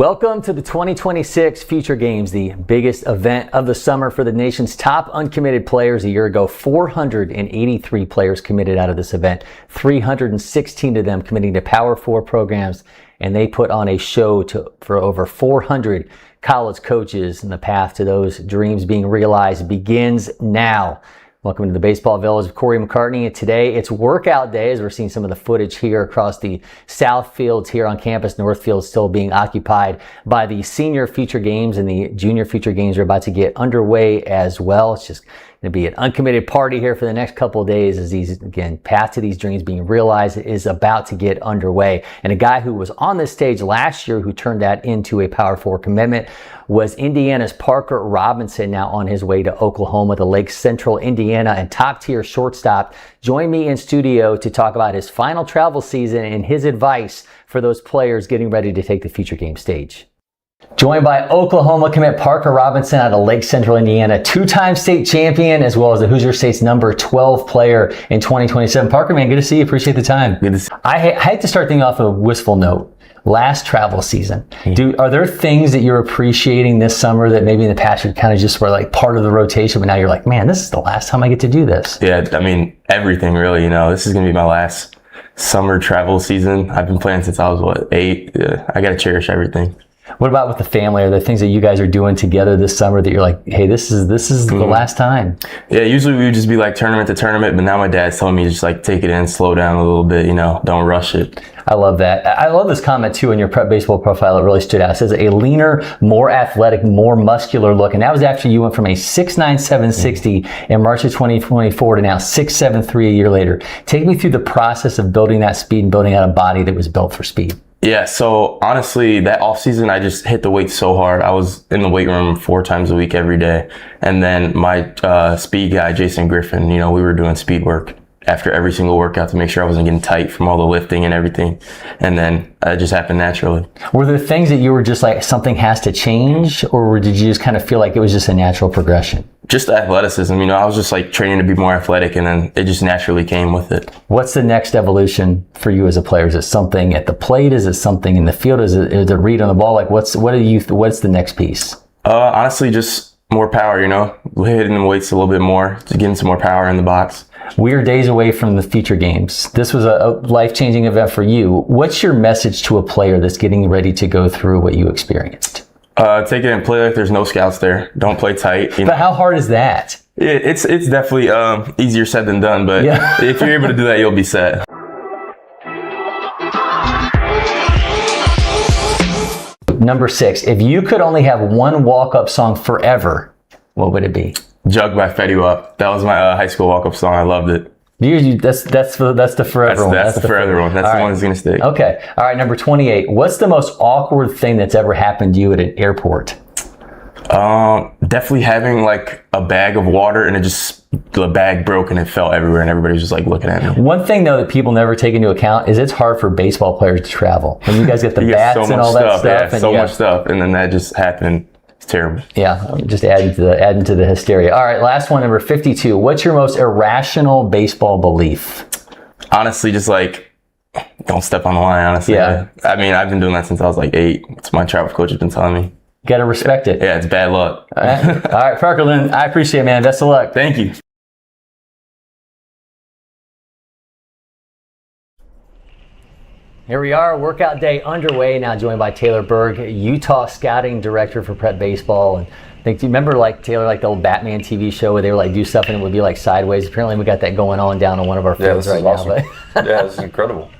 Welcome to the 2026 Future Games, the biggest event of the summer for the nation's top uncommitted players. A year ago, 483 players committed out of this event, 316 of them committing to Power 4 programs, and they put on a show for over 400 college coaches, and the path to those dreams being realized begins now. Welcome to the Baseball Village with Cory McCartney, and today it's workout day as we're seeing some of the footage here across the south fields here on campus. North field still being occupied by the senior Future Games, and the junior Future Games are about to get underway as well. It's just going to be an uncommitted party here for the next couple of days as these, again, path to these dreams being realized is about to get underway. And a guy who was on this stage last year who turned that into a Power 4 commitment was Indiana's Parker Robinson, now on his way to Oklahoma, to Lake Central, Indiana, and top-tier shortstop. Join me in studio to talk about his final travel season and his advice for those players getting ready to take the Future Game stage. Joined by Oklahoma commit Parker Robinson out of Lake Central, Indiana, two-time state champion, as well as the Hoosier State's number 12 player in 2027. Parker, man, good to see you. Appreciate the time. Good to see you. I hate to start things off with a wistful note. Last travel season. Are there things that you're appreciating this summer that maybe in the past you kind of just were like part of the rotation, but now you're like, man, this is the last time I get to do this? Yeah, I mean, everything really, this is going to be my last summer travel season. I've been playing since I was, 8? Yeah, I got to cherish everything. What about with the family? Are there things that you guys are doing together this summer that you're like, hey, this is the last time? Yeah, usually we would just be like tournament to tournament, but now my dad's telling me to just like take it in, slow down a little bit, don't rush it. I love that. I love this comment too in your prep baseball profile. It really stood out. It says a leaner, more athletic, more muscular look. And that was after you went from a 6'9", 760 in March of 2024 to now 6'7", a year later. Take me through the process of building that speed and building out a body that was built for speed. Yeah, so honestly, that off season, I just hit the weight so hard. I was in the weight room 4 times a week every day. And then my speed guy, Jason Griffin, we were doing speed work after every single workout to make sure I wasn't getting tight from all the lifting and everything. And then it just happened naturally. Were there things that you were just like, something has to change? Or did you just kind of feel like it was just a natural progression? Just athleticism. I was just like training to be more athletic, and then it just naturally came with it. What's the next evolution for you as a player? Is it something at the plate? Is it something in the field? Is it a read on the ball? Like what's the next piece? Honestly, just more power, hitting the weights a little bit more, just getting some more power in the box. We are days away from the Future Games. This was a life-changing event for you. What's your message to a player that's getting ready to go through what you experienced? Take it and play like there's no scouts there. Don't play tight. But how hard is that? It's definitely easier said than done, but yeah. If you're able to do that, you'll be set. Number 6, if you could only have one walk-up song forever, what would it be? Jug by Fetty Wap. That was my high school walk-up song. I loved it. That's the forever one. That's the forever one. That's the one that's going to stick. Okay. All right. Number 28. What's the most awkward thing that's ever happened to you at an airport? Definitely having like a bag of water and the bag broke and it fell everywhere and everybody was just like looking at me. One thing though that people never take into account is it's hard for baseball players to travel. When you guys get the bats and all that stuff. Yeah, so much stuff. And then that just happened. It's terrible. Yeah, just adding to the hysteria. All right, last one, number 52. What's your most irrational baseball belief? Honestly, just like, don't step on the line, honestly. Yeah. I mean, I've been doing that since I was like 8. It's my travel coach has been telling me. Got to respect it. Yeah, it's bad luck. All right, Parker Lynn, I appreciate it, man. Best of luck. Thank you. Here we are, workout day underway, now joined by Taylor Berg, Utah scouting director for prep baseball. And I think, do you remember like Taylor, like the old Batman TV show where they would like do stuff and it would be like sideways? Apparently we got that going on down on one of our fields right now. But yeah, this is incredible.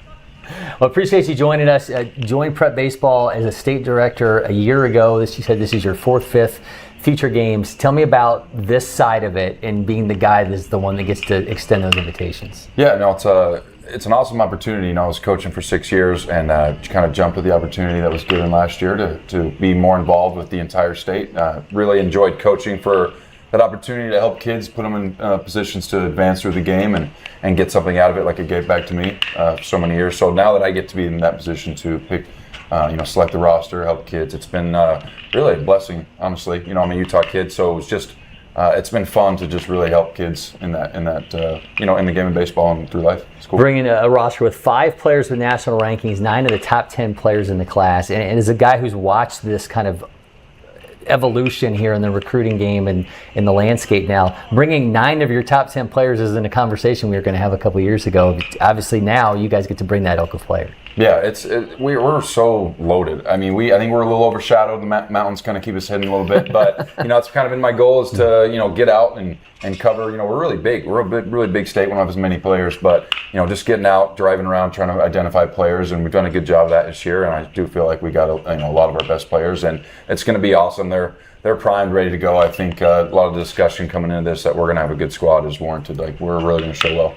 Well, appreciate you joining us. Joined prep baseball as a state director a year ago. You said this is your 4th, 5th Future Games. Tell me about this side of it and being the guy that's the one that gets to extend those invitations. Yeah, no, it's an awesome opportunity. I was coaching for 6 years and kind of jumped at the opportunity that was given last year to be more involved with the entire state. Really enjoyed coaching for that opportunity to help kids, put them in positions to advance through the game and get something out of it like it gave back to me for so many years. So now that I get to be in that position to pick, select the roster, help kids, it's been really a blessing, honestly. I'm a Utah kid, so it was just it's been fun to just really help kids in that in the game of baseball and through life. It's cool. Bringing a roster with 5 players with national rankings, 9 of the top 10 players in the class, and as a guy who's watched this kind of evolution here in the recruiting game and in the landscape now, bringing 9 of your top 10 players is in a conversation we were going to have a couple years ago. Obviously now you guys get to bring that ilk of player. Yeah, we're so loaded. I mean, I think we're a little overshadowed. The mountains kind of keep us hidden a little bit, but it's kind of been my goal is to get out and cover. We're really big. We're a really big state. We don't have as many players, but just getting out, driving around, trying to identify players, and we've done a good job of that this year. And I do feel like we got a lot of our best players, and it's going to be awesome. They're primed, ready to go. I think a lot of the discussion coming into this that we're going to have a good squad is warranted. Like we're really going to show well.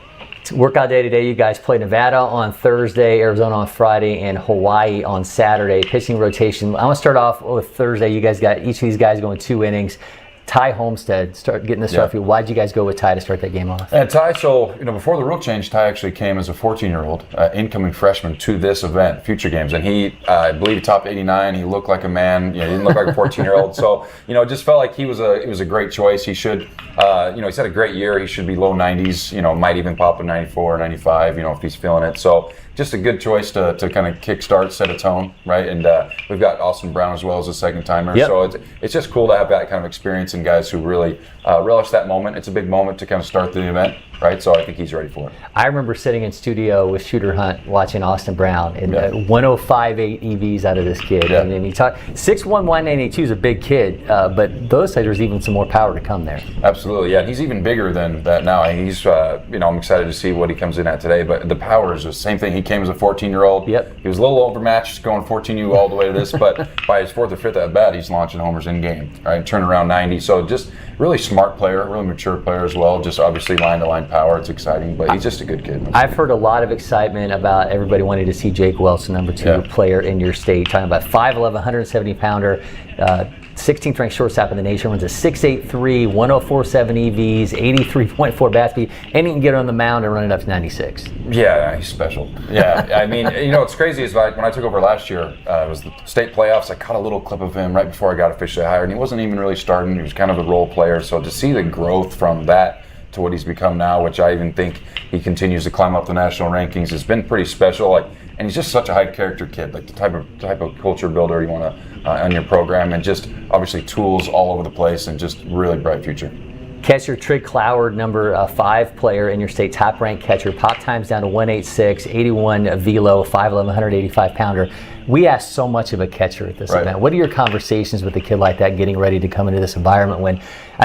Workout day today, you guys play Nevada on Thursday, Arizona on Friday, and Hawaii on Saturday. Pitching rotation. I want to start off with Thursday. You guys got each of these guys going 2 innings. Ty Homestead, start getting this stuff. Why'd you guys go with Ty to start that game off? And Ty, so before the rule change, Ty actually came as a 14-year-old incoming freshman to this event, Future Games, and he, I believe, topped 89. He looked like a man. He didn't look like a 14-year-old. So it just felt like he was a great choice. He should, he's had a great year. He should be low 90s. Might even pop a 94 or 95. If he's feeling it. So just a good choice to kind of kickstart, set a tone, right? And we've got Austin Brown as well as a second timer. Yep. So it's just cool to have that kind of experience and guys who really relish that moment. It's a big moment to kind of start the event, right? So I think he's ready for it. I remember sitting in studio with Shooter Hunt watching Austin Brown and 105.8 EVs out of this kid. Yeah. And then you talk 6'1", 192 is a big kid, but those said there's even some more power to come there. Absolutely, yeah. He's even bigger than that now. He's, I'm excited to see what he comes in at today. But the power is the same thing. He came as a 14-year-old. Yep. He was a little overmatched, going 14U all the way to this. But by his 4th or 5th at bat, he's launching homers in game, right? Turning around 90. So just really smart player, really mature player as well. Just obviously line-to-line power. It's exciting, but he's just a good kid. I've heard a lot of excitement about everybody wanting to see Jake Welch, the number 2 player in your state. Talking about 5'11", 170-pounder, 16th ranked shortstop in the nation, runs a 6'8", 104.7 EVs, 83.4 bat speed, and he can get on the mound and run it up to 96. Yeah, he's special. Yeah, I mean, what's crazy is like when I took over last year, it was the state playoffs. I caught a little clip of him right before I got officially hired, and he wasn't even really starting. He was kind of a role player. So to see the growth from that to what he's become now, which I even think he continues to climb up the national rankings, has been pretty special. And he's just such a high character kid, like the type of culture builder you want to on your program, and just obviously tools all over the place, and just really bright future. Catcher Trig Cloward, number 5 player in your state, top ranked catcher. Pop times down to 186, 81 velo, 5'11", 185-pounder. We ask so much of a catcher at this event. What are your conversations with a kid like that getting ready to come into this environment when,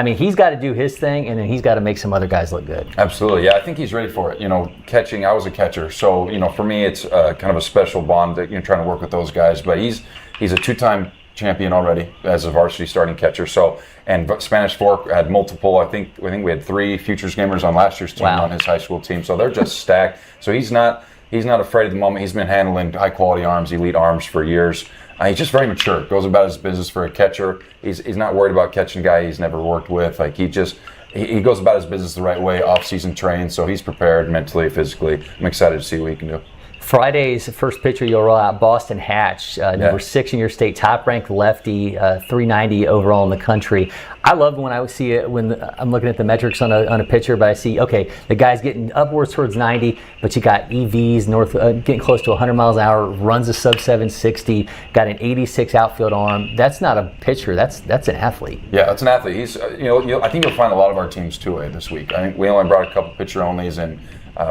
he's got to do his thing and then he's got to make some other guys look good? Absolutely, yeah. I think he's ready for it. Catching, I was a catcher. So, for me, it's kind of a special bond that you're trying to work with those guys. But he's a 2-time champion already as a varsity starting catcher. So, and Spanish Fork had multiple. I think we had 3 Futures Gamers on last year's team on his high school team. So they're just stacked. So he's not afraid of the moment. He's been handling high quality arms, elite arms for years. He's just very mature. Goes about his business for a catcher. He's not worried about catching a guy he's never worked with. Like he goes about his business the right way. Off season trains, so he's prepared mentally, physically. I'm excited to see what he can do. Friday's first pitcher you'll roll out, Boston Hatch, number 6 in your state, top-ranked lefty, 390 overall in the country. I love when I see it when I'm looking at the metrics on a pitcher, but I see, okay, the guy's getting upwards towards 90, but you got EVs getting close to 100 miles an hour, runs a sub-760, got an 86 outfield arm. That's not a pitcher. That's an athlete. Yeah, that's an athlete. He's, I think you'll find a lot of our teams 2A this week. I think we only brought a couple pitcher-onlys and.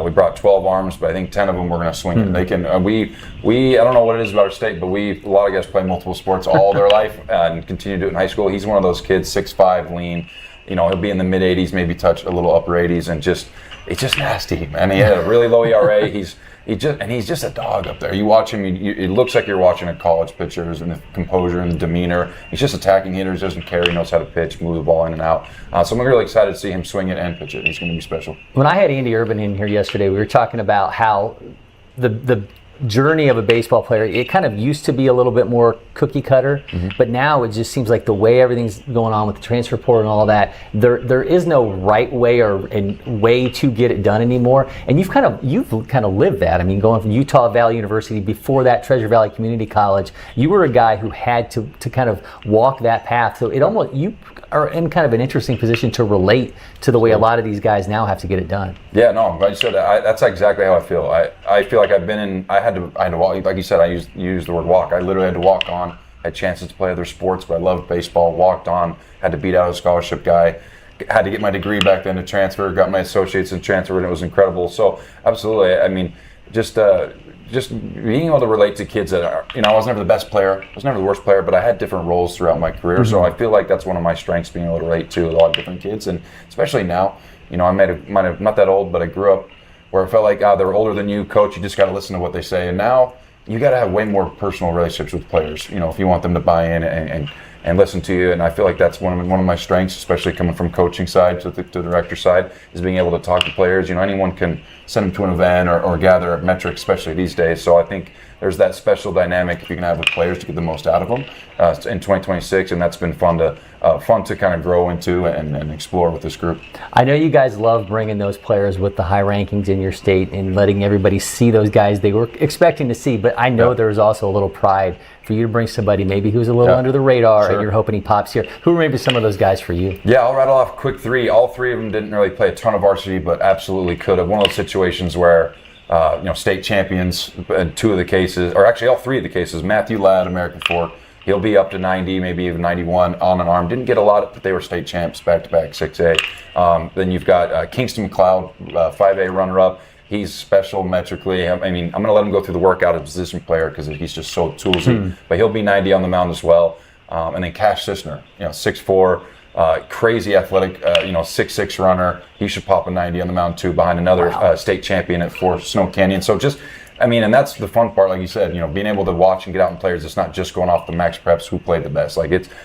We brought 12 arms, but I think 10 of them we're going to swing it. They can. We I don't know what it is about our state, but a lot of guys play multiple sports all their life and continue to do it in high school. He's one of those kids, 6'5", lean. He'll be in the mid 80s, maybe touch a little upper 80s, and it's just nasty. And he had a really low ERA. He's just a dog up there. You watch him, it looks like you're watching a college pitcher, and the composure and the demeanor. He's just attacking hitters, doesn't care, he knows how to pitch, move the ball in and out. So I'm really excited to see him swing it and pitch it. He's going to be special. When I had Andy Urban in here yesterday, we were talking about how the journey of a baseball player, it kind of used to be a little bit more cookie cutter, but now it just seems like the way everything's going on with the transfer portal and all that, there is no right way or way to get it done anymore. And you've kind of lived that. Going from Utah Valley University, before that Treasure Valley Community College, you were a guy who had to kind of walk that path. So it almost, you are in kind of an interesting position to relate to the way a lot of these guys now have to get it done. Yeah, no, I'm glad you said that. That's exactly how I feel. I feel like I've been in. I had to walk. Like you said, you used the word walk. I literally had to walk on. Had chances to play other sports, but I loved baseball. Walked on. Had to beat out a scholarship guy. Had to get my degrry back then to transfer. Got my associates in transfer, and it was incredible. So absolutely, I mean, just being able to relate to kids that are, I was never the best player. I was never the worst player, but I had different roles throughout my career. So I feel like that's one of my strengths, being able to relate to a lot of different kids, and especially now. I might have not that old, but I grew up where I felt like, they were older than you, coach. You just got to listen to what they say. And now you got to have way more personal relationships with players. If you want them to buy in and listen to you. And I feel like that's one of my strengths, especially coming from coaching side to the director side, is being able to talk to players. Anyone can send them to an event or gather at metrics, especially these days. So I think there's that special dynamic if you can have with players to get the most out of them in 2026, and that's been fun to kind of grow into and explore with this group. I know you guys love bringing those players with the high rankings in your state and letting everybody see those guys they were expecting to see, but I know there's also a little pride for you to bring somebody maybe who's a little under the radar and you're hoping he pops here. Who are maybe some of those guys for you? Yeah, I'll rattle off quick three. All three of them didn't really play a ton of varsity, but absolutely could have. One of those situations where state champions in two of the cases, or actually all three of the cases. Matthew Ladd, American Fork, he'll be up to 90, maybe even 91 on an arm. Didn't get a lot, but they were state champs back-to-back 6A. Then you've got Kingston McLeod, 5A runner-up. He's special metrically. I'm going to let him go through the workout as a position player because he's just so toolsy. But he'll be 90 on the mound as well. And then Cash Sisner, 6'4", crazy athletic, 6'6" runner. He should pop a 90 on the mound too, behind another state champion at Snow Canyon. So and that's the fun part, like you said, being able to watch and get out in players. It's not just going off the max preps who played the best.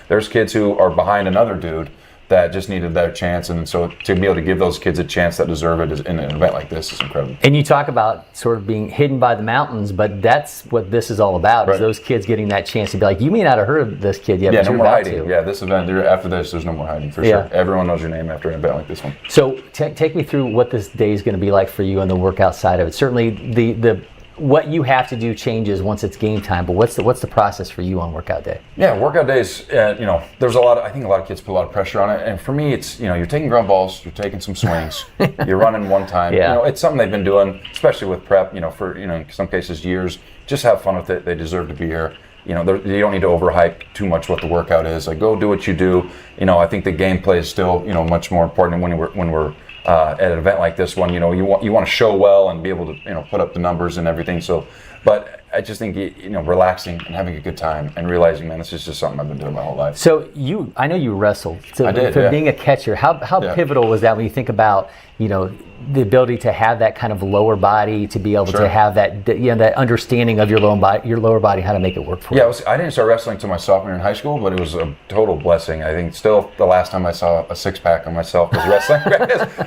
There's kids who are behind another dude that just needed their chance, and so to be able to give those kids a chance that deserve it in an event like this is incredible. And you talk about sort of being hidden by the mountains, but that's what this is all about, is those kids getting that chance to be like, you may not have heard of this kid yet, but no you're more about hiding. to. Yeah, this event, after this, there's no more hiding for sure. Everyone knows your name after an event like this one. So take me through what this day is going to be like for you on the workout side of it. Certainly the what you have to do changes once it's game time, but what's the process for you on workout day? Yeah, workout days, there's I think a lot of kids put a lot of pressure on it, and for me it's, you're taking ground balls, you're taking some swings, you're running one time. It's something they've been doing, especially with prep, for, in some cases years. Just have fun with it. They deserve to be here. You don't need to overhype too much what the workout is. Go do what you do. I think the gameplay is still, much more important when we're at an event like this one. You want to show well and be able to, put up the numbers and everything. So, but I just think, relaxing and having a good time and realizing, man, this is just something I've been doing my whole life. So I know you wrestled. So I did, for being a catcher, how pivotal was that when you think about, the ability to have that kind of lower body, to be able to have that, that understanding of your lower body, how to make it work for you? Yeah, I didn't start wrestling until my sophomore year in high school, but it was a total blessing. I think still the last time I saw a six-pack on myself was wrestling.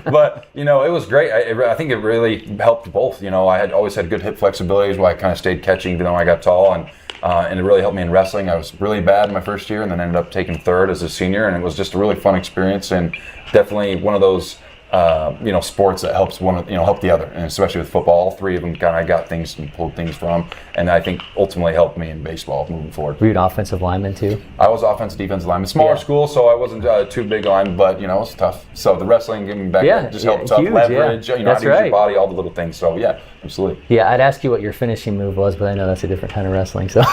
But, it was great. I think it really helped both. I had always had good hip flexibility, is why I kind of stayed catching even though I got tall, and it really helped me in wrestling. I was really bad in my first year and then ended up taking third as a senior, and it was just a really fun experience, and definitely one of those sports that helps help the other, and especially with football, all three of them kind of got things and pulled things from, and I think ultimately helped me in baseball moving forward. Were you an offensive lineman too? I was offensive defensive lineman, smaller school, so I wasn't too big on, but it was tough. So the wrestling, getting me back, just helped tough leverage, how to use your body, all the little things. So yeah, absolutely. Yeah, I'd ask you what your finishing move was, but I know that's a different kind of wrestling. So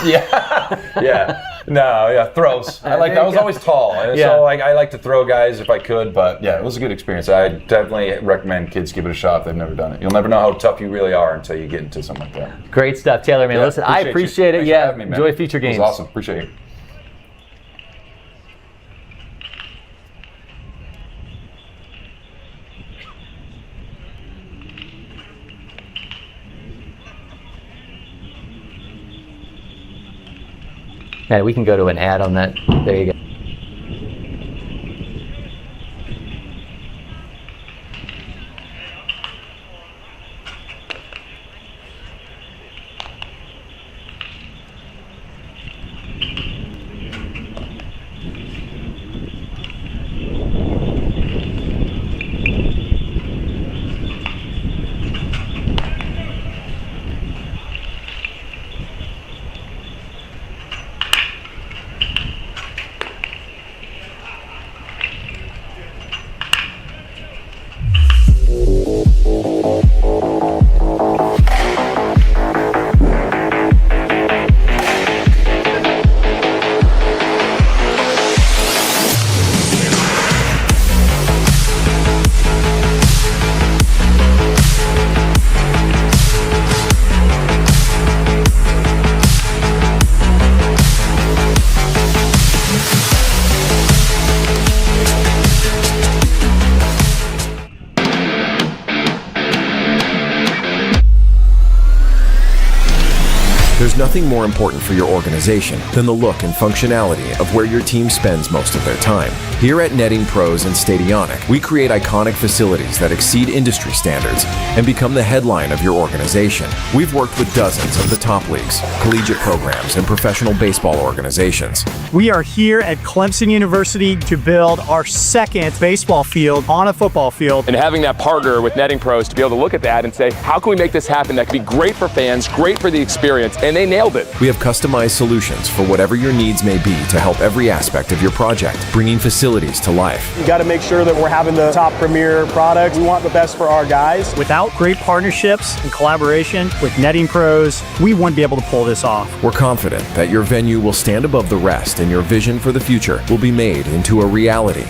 throws. I was always tall, and so I like to throw guys if I could, but it was a good experience. I definitely recommend kids give it a shot if they've never done it. You'll never know how tough you really are until you get into something like that. Great stuff, Taylor, man. Listen, I appreciate it. Thanks for having me, man. Enjoy future games. It was awesome. Appreciate it. Yeah, we can go to an ad on that. There you go. There's nothing more important for your organization than the look and functionality of where your team spends most of their time. Here at Netting Pros and Stadionic, we create iconic facilities that exceed industry standards and become the headline of your organization. We've worked with dozens of the top leagues, collegiate programs, and professional baseball organizations. We are here at Clemson University to build our second baseball field on a football field. And having that partner with Netting Pros to be able to look at that and say, how can we make this happen that could be great for fans, great for the experience, and they nailed it. We have customized solutions for whatever your needs may be to help every aspect of your project, bringing facilities to life. You got to make sure that we're having the top premier products. We want the best for our guys. Without great partnerships and collaboration with Netting Pros, we wouldn't be able to pull this off. We're confident that your venue will stand above the rest and your vision for the future will be made into a reality.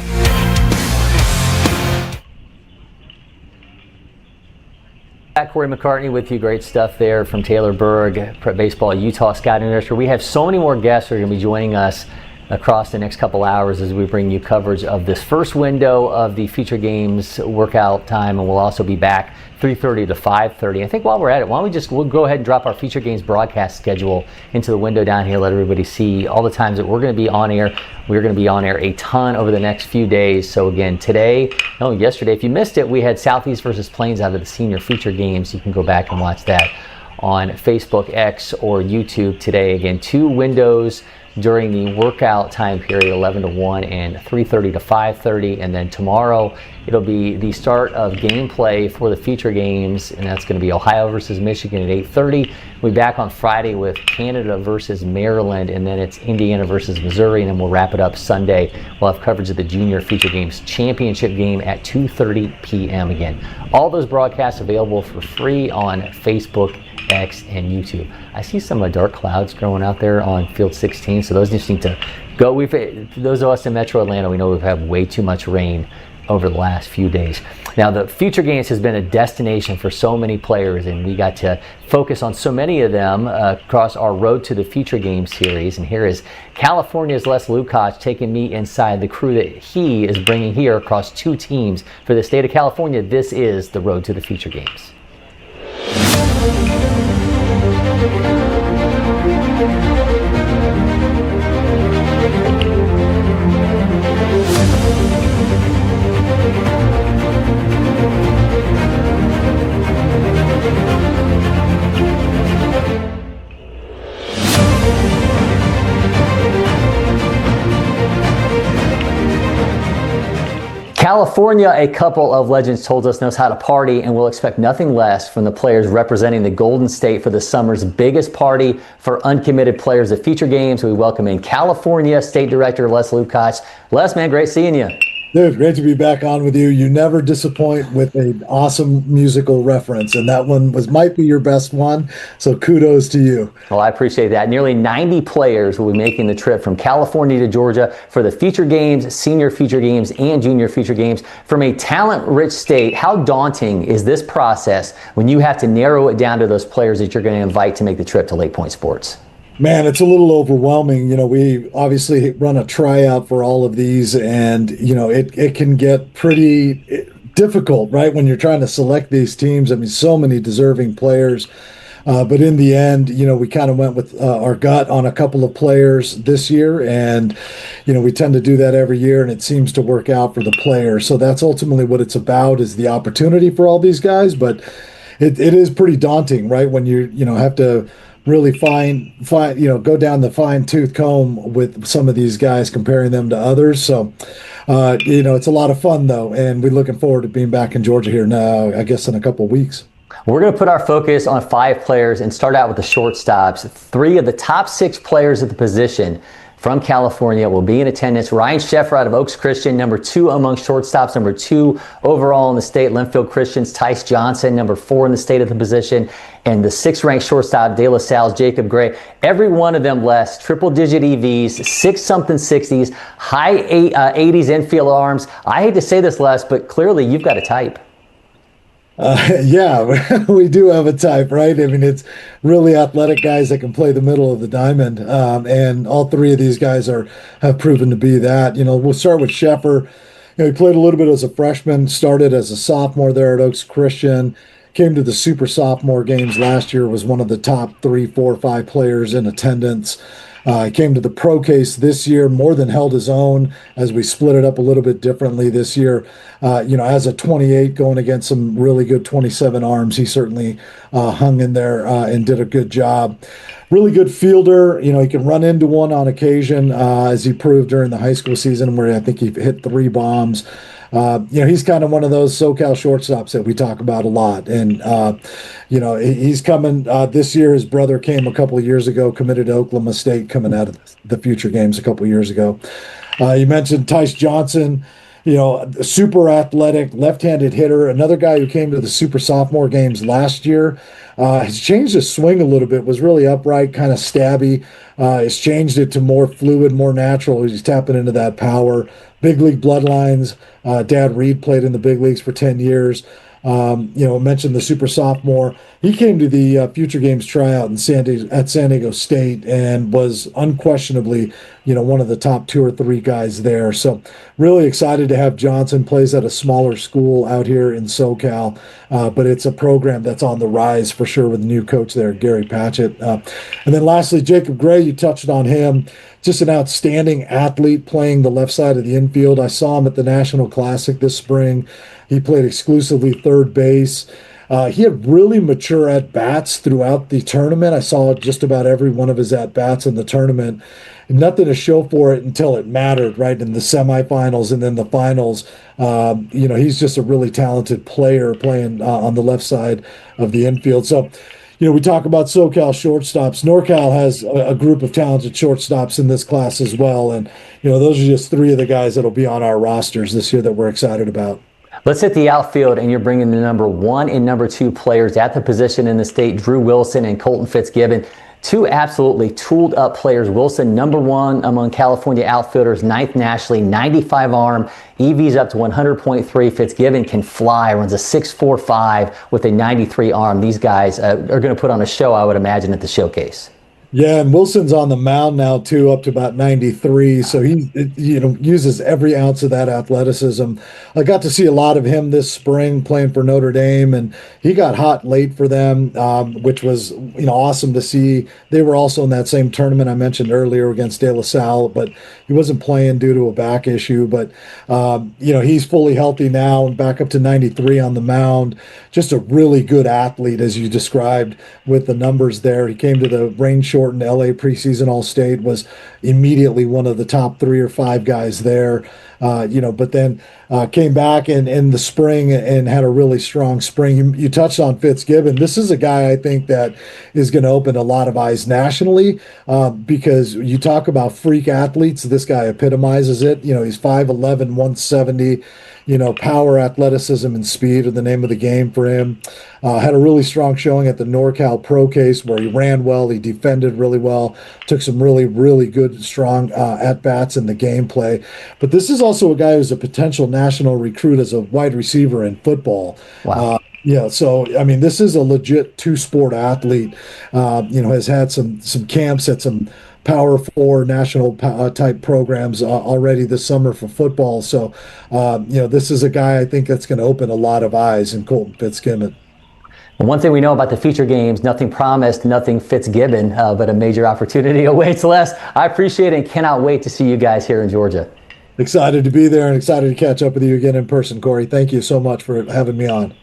Cory McCartney with you. Great stuff there from Taylor Berg, Prep Baseball Utah Scouting Nursery. We have so many more guests who are going to be joining us across the next couple hours as we bring you coverage of this first window of the Future Games workout time, and we'll also be back 3:30 to 5:30. I think while we're at it, why don't we'll go ahead and drop our Future Games broadcast schedule into the window down here, let everybody see all the times that we're going to be on air. We're going to be on air a ton over the next few days. So again, yesterday, if you missed it, we had Southeast versus Plains out of the Senior Future Games. You can go back and watch that on Facebook, X, or YouTube today. Again, 2 windows during the workout time period, 11 to 1 and 3:30 to 5:30. And then tomorrow, it'll be the start of gameplay for the Future Games, and that's going to be Ohio versus Michigan at 8:30. We'll be back on Friday with Canada versus Maryland, and then it's Indiana versus Missouri, and then we'll wrap it up Sunday. We'll have coverage of the Junior Future Games Championship game at 2:30 p.m. Again, all those broadcasts available for free on Facebook, X, and YouTube. I see some dark clouds growing out there on Field 16, so those just need to go. Those of us in Metro Atlanta, we know we've had way too much rain over the last few days. Now, the Future Games has been a destination for so many players, and we got to focus on so many of them across our Road to the Future Games series. And here is California's Les Lukacs taking me inside the crew that he is bringing here across 2 teams for the state of California. This is the Road to the Future Games. California, a couple of legends told us, knows how to party, and we'll expect nothing less from the players representing the Golden State for the summer's biggest party for uncommitted players at Future Games. We welcome in California State Director Les Lukacs. Les, man, great seeing you. Dude, great to be back on with you. You never disappoint with an awesome musical reference, and that one might be your best one, so kudos to you. Well, I appreciate that. Nearly 90 players will be making the trip from California to Georgia for the Future Games, Senior Future Games, and Junior Future Games. From a talent-rich state, how daunting is this process when you have to narrow it down to those players that you're going to invite to make the trip to LakePoint Sports? Man, it's a little overwhelming. You know, we obviously run a tryout for all of these, and, you know, it can get pretty difficult, right, when you're trying to select these teams. I mean, so many deserving players. But in the end, you know, we kind of went with our gut on a couple of players this year, and, you know, we tend to do that every year, and it seems to work out for the players. So that's ultimately what it's about, is the opportunity for all these guys. But it is pretty daunting, right, when you know, have to really go down the fine-tooth comb with some of these guys, comparing them to others. So, you know, it's a lot of fun, though, and we're looking forward to being back in Georgia here now, I guess, in a couple of weeks. We're going to put our focus on 5 players and start out with the shortstops. 3 of the top 6 players at the position from California will be in attendance. Ryan Sheffer out of Oaks Christian, number 2 among shortstops, number 2 overall in the state. Linfield Christian's Tice Johnson, number 4 in the state at the position. And the 6th-ranked shortstop, De La Salle's Jacob Gray. Every one of them, Les, triple-digit EVs, 6-something 60s, high 80s infield arms. I hate to say this, Les, but clearly you've got a type. Yeah, we do have a type, right? I mean, it's really athletic guys that can play the middle of the diamond, and all 3 of these guys have proven to be that. You know, we'll start with Sheffer. You know, he played a little bit as a freshman, started as a sophomore there at Oaks Christian, came to the super sophomore games last year, was one of the top 3, 4, 5 players in attendance. He came to the pro case this year, more than held his own as we split it up a little bit differently this year. As a 28 going against some really good 27 arms, he certainly hung in there and did a good job. Really good fielder. He can run into one on occasion, as he proved during the high school season, where I think he hit 3 bombs. He's kind of one of those SoCal shortstops that we talk about a lot. And, he's coming this year. His brother came a couple of years ago, committed to Oklahoma State, coming out of the future games a couple of years ago. You mentioned Tice Johnson, super athletic, left-handed hitter. Another guy who came to the super sophomore games last year. Has changed his swing a little bit, was really upright, kind of stabby. Has changed it to more fluid, more natural. He's tapping into that power. Big league bloodlines. Dad Reed played in the big leagues for 10 years. Mentioned the super sophomore. He came to the future games tryout at San Diego State and was unquestionably, one of the top 2 or 3 guys there. So really excited to have Johnson. Plays at a smaller school out here in SoCal, but it's a program that's on the rise for sure with the new coach there, Gary Patchett. And then lastly, Jacob Gray, you touched on him. Just an outstanding athlete playing the left side of the infield. I saw him at the National Classic this spring. He played exclusively third base. He had really mature at-bats throughout the tournament. I saw just about every one of his at-bats in the tournament. Nothing to show for it until it mattered, right, in the semifinals and then the finals. He's just a really talented player playing on the left side of the infield. So, we talk about SoCal shortstops. NorCal has a group of talented shortstops in this class as well. And, those are just 3 of the guys that'll be on our rosters this year that we're excited about. Let's hit the outfield, and you're bringing the number 1 and number 2 players at the position in the state, Drew Wilson and Colton Fitzgibbon. 2 absolutely tooled up players. Wilson, number 1 among California outfielders, 9th nationally, 95 arm, EV's up to 100.3. Fitzgibbon can fly, runs a 6.45 with a 93 arm. These guys are going to put on a show, I would imagine, at the showcase. Yeah, and Wilson's on the mound now too, up to about 93. So he, uses every ounce of that athleticism. I got to see a lot of him this spring playing for Notre Dame, and he got hot late for them, which was awesome to see. They were also in that same tournament I mentioned earlier against De La Salle, but he wasn't playing due to a back issue. But he's fully healthy now and back up to 93 on the mound. Just a really good athlete, as you described, with the numbers there. He came to the rain shortened LA preseason All-State, was immediately one of the top 3 or 5 guys there. But then came back in the spring and had a really strong spring. You touched on Fitzgibbon. This is a guy I think that is going to open a lot of eyes nationally, because you talk about freak athletes. This guy epitomizes it. He's 5'11", 170. Power, athleticism, and speed are the name of the game for him. Had a really strong showing at the NorCal Pro Case where he ran well, he defended really well, took some really, really good, strong at-bats in the gameplay. But this is also a guy who's a potential national recruit as a wide receiver in football. Wow. So, this is a legit 2-sport athlete, has had some camps at some Power 4 national type programs already this summer for football. So, this is a guy I think that's going to open a lot of eyes in Colton Fitzgibbon. Well, one thing we know about the feature games, nothing promised, nothing Fitzgibbon, but a major opportunity awaits. Les, I appreciate it and cannot wait to see you guys here in Georgia. Excited to be there and excited to catch up with you again in person, Cory. Thank you so much for having me on.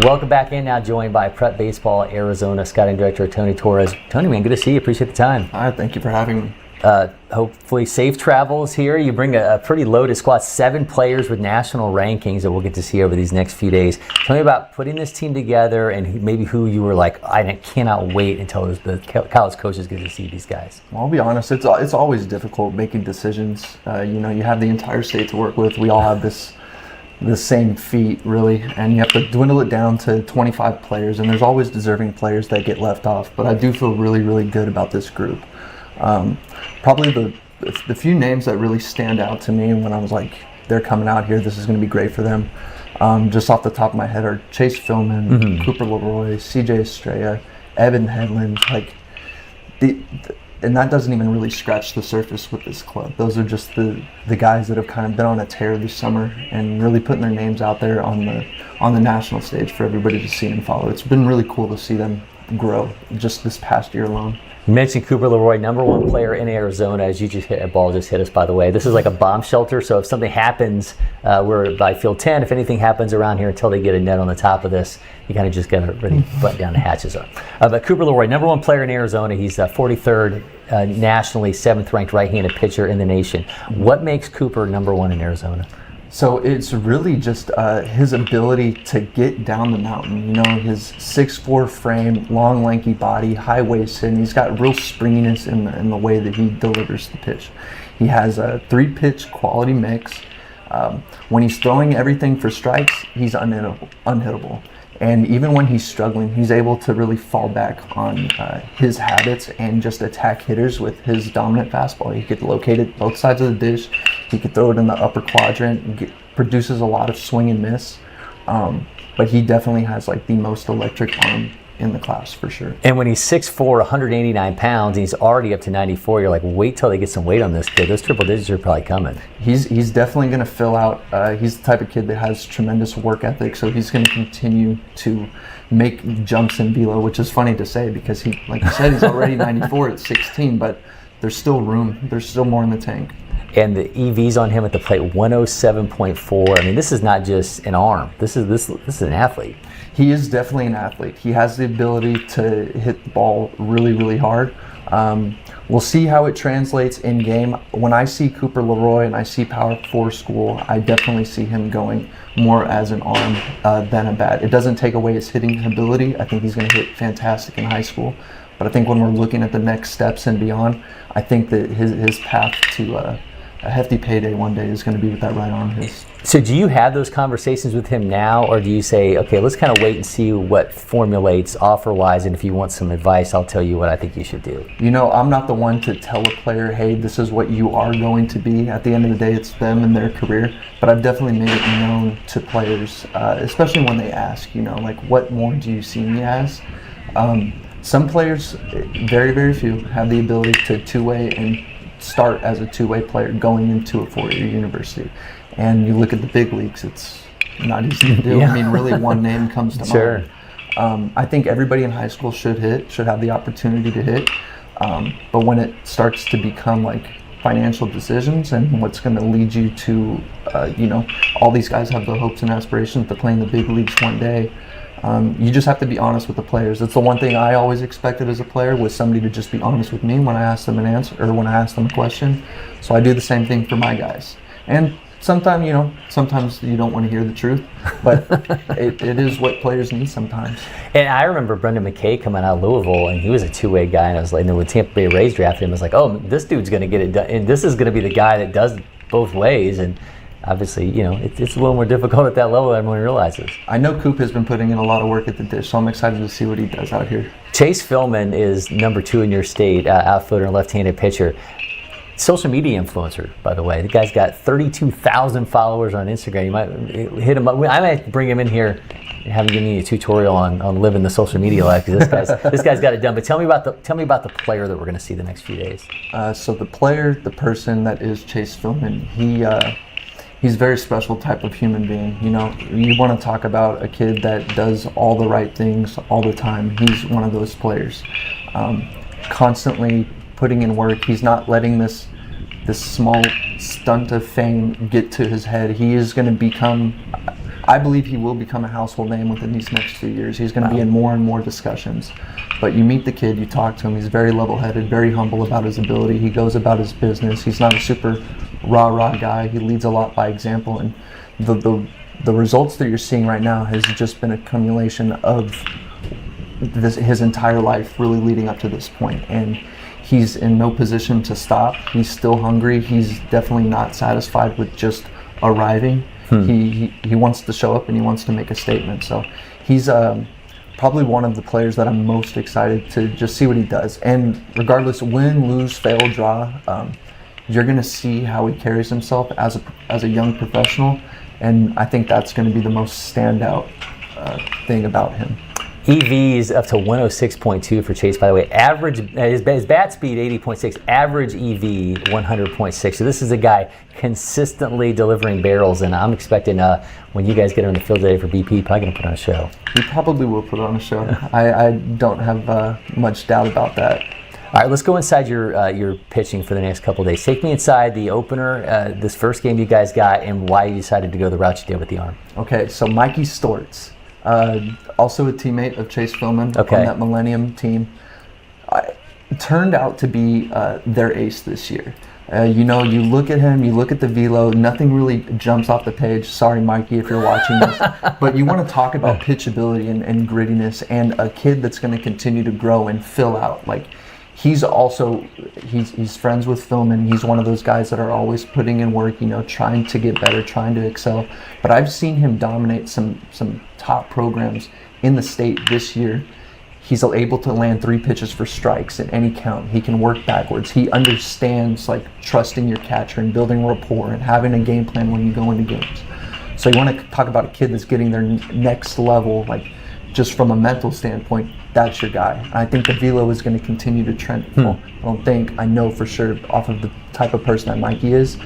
Welcome back in now, joined by Prep Baseball Arizona scouting director Tony Torres. Tony, man, good to see you. Appreciate the time. All right, thank you for having me. Hopefully safe travels here. You bring a pretty loaded squad, 7 players with national rankings that we'll get to see over these next few days. Tell me about putting this team together and maybe who you were like, I cannot wait until the college coaches get to see these guys. Well, I'll be honest, it's always difficult making decisions. You have the entire state to work with. We all have the same feat, really, and you have to dwindle it down to 25 players, and there's always deserving players that get left off, but I do feel really, really good about this group. Probably the few names that really stand out to me when I was like, they're coming out here, this is going to be great for them, just off the top of my head are Chase Philman, Cooper Leroy, CJ Estrella, Evan Hedlund, and that doesn't even really scratch the surface with this club. Those are just the guys that have kind of been on a tear this summer and really putting their names out there on the national stage for everybody to see and follow. It's been really cool to see them grow just this past year alone. You mentioned Cooper Leroy, #1 player in Arizona. As you just hit, a ball just hit us, by the way. This is like a bomb shelter, so if something happens, we're by field 10. If anything happens around here until they get a net on the top of this, you kind of just got to really button down the hatches up. But Cooper Leroy, #1 player in Arizona. He's 43rd nationally, 7th ranked right-handed pitcher in the nation. What makes Cooper #1 in Arizona? So it's really just his ability to get down the mountain. His 6'4" frame, long, lanky body, high waisted, and he's got real springiness in the way that he delivers the pitch. He has a 3-pitch quality mix. When he's throwing everything for strikes, he's unhittable. And even when he's struggling, he's able to really fall back on his habits and just attack hitters with his dominant fastball. He could locate it both sides of the dish. He could throw it in the upper quadrant. Produces a lot of swing and miss. But he definitely has the most electric arm in the class for sure. And when he's 6'4", 189 pounds, and he's already up to 94, you're like, wait till they get some weight on this kid. Those triple digits are probably coming. He's definitely going to fill out. He's the type of kid that has tremendous work ethic, so he's going to continue to make jumps in velo, which is funny to say because he, like you said, he's already 94 at 16, but there's still room. There's still more in the tank. And the EVs on him at the plate, 107.4. I mean, this is not just an arm. This is an athlete. He is definitely an athlete. He has the ability to hit the ball really, really hard. We'll see how it translates in game. When I see Cooper Leroy and I see Power 4 school, I definitely see him going more as an arm than a bat. It doesn't take away his hitting ability. I think he's going to hit fantastic in high school. But I think when we're looking at the next steps and beyond, I think that his path to a hefty payday one day is going to be with that right arm of his. So do you have those conversations with him now, or do you say, okay, let's kind of wait and see what formulates offer-wise, and if you want some advice, I'll tell you what I think you should do? I'm not the one to tell a player, hey, this is what you are going to be. At the end of the day, it's them and their career. But I've definitely made it known to players, especially when they ask, what more do you see me as? Some players, very, very few, have the ability to two-way and start as a two-way player going into a four-year university. And you look at the big leagues, it's not easy to do. Yeah. I mean, really one name comes to Sure. mind. I think everybody in high school should have the opportunity to hit. But when it starts to become financial decisions and what's going to lead you to, all these guys have the hopes and aspirations to play in the big leagues one day. You just have to be honest with the players. That's the one thing I always expected as a player, was somebody to just be honest with me when I asked them an answer or when I asked them a question. So I do the same thing for my guys. And sometimes you don't want to hear the truth, but it is what players need sometimes. And I remember Brendan McKay coming out of Louisville, and he was a two-way guy, and I was like, and then when Tampa Bay Rays drafted him, I was like, oh, this dude's going to get it done, and this is going to be the guy that does both ways. And obviously, it's a little more difficult at that level than everyone realizes. I know Coop has been putting in a lot of work at the dish, so I'm excited to see what he does out here. Chase Philman is #2 in your state, outfielder and left-handed pitcher. Social media influencer, by the way. The guy's got 32,000 followers on Instagram. You might hit him up. I might bring him in here and have him give me a tutorial on living the social media life, because this guy's got it done. But tell me about the player that we're going to see the next few days. So the person that is Chase Philman, he's a very special type of human being. You want to talk about a kid that does all the right things all the time. He's one of those players. Constantly putting in work. He's not letting this small stunt of fame get to his head. He is going to become, I believe he will become a household name within these next few years. He's going to be in more and more discussions. But you meet the kid, you talk to him, he's very level-headed, very humble about his ability. He goes about his business. He's not a super rah-rah guy. He leads a lot by example. And the results that you're seeing right now has just been a accumulation of his entire life really leading up to this point. And he's in no position to stop. He's still hungry. He's definitely not satisfied with just arriving. He wants to show up and he wants to make a statement. So he's probably one of the players that I'm most excited to just see what he does. And regardless, win, lose, fail, draw, you're going to see how he carries himself as a young professional. And I think that's going to be the most standout thing about him. EVs up to 106.2 for Chase, by the way. Average, his bat speed 80.6, average EV 100.6. So this is a guy consistently delivering barrels, and I'm expecting when you guys get him in the field today for BP, probably going to put on a show. He probably will put on a show. I don't have much doubt about that. All right, let's go inside your pitching for the next couple of days. Take me inside the opener, this first game you guys got, and why you decided to go the route you did with the arm. Okay, so Mikey Stortz, also a teammate of Chase Philman on that Millennium team, turned out to be their ace this year. You look at him, you look at the velo, nothing really jumps off the page. Sorry, Mikey, if you're watching this. But you want to talk about pitchability and grittiness, and a kid that's going to continue to grow and fill out. Like, he's friends with Philman. He's one of those guys that are always putting in work, trying to get better, trying to excel. But I've seen him dominate some top programs in the state this year. He's able to land 3 pitches for strikes at any count. He can work backwards. He understands trusting your catcher and building rapport and having a game plan when you go into games. So you want to talk about a kid that's getting their next level, just from a mental standpoint. That's your guy. I think the velo is going to continue to trend. I know for sure, off of the type of person that Mikey is,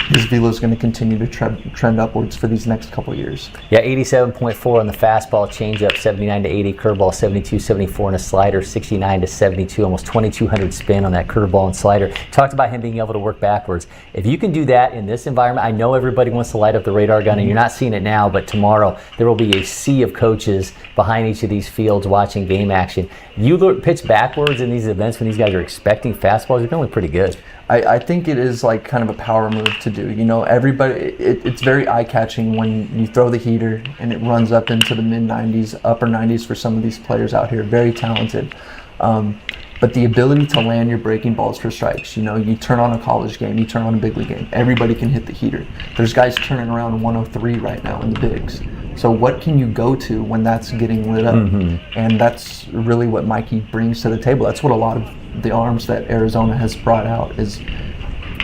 his velo is going to continue to trend upwards for these next couple years. Yeah, 87.4 on the fastball, changeup 79 to 80, curveball 72, 74, and a slider 69 to 72, almost 2,200 spin on that curveball and slider. Talked about him being able to work backwards. If you can do that in this environment, I know everybody wants to light up the radar gun, and you're not seeing it now, but tomorrow there will be a sea of coaches behind each of these fields watching game action. You pitch backwards in these events when these guys are expecting fastballs, you're going pretty good. I think it is kind of a power move to do. Everybody, it's very eye-catching when you throw the heater and it runs up into the mid-90s, upper 90s for some of these players out here. Very talented. But the ability to land your breaking balls for strikes, you turn on a college game, you turn on a big league game, everybody can hit the heater. There's guys turning around 103 right now in the bigs. So what can you go to when that's getting lit up? And that's really what Mikey brings to the table. That's what a lot of the arms that Arizona has brought out is.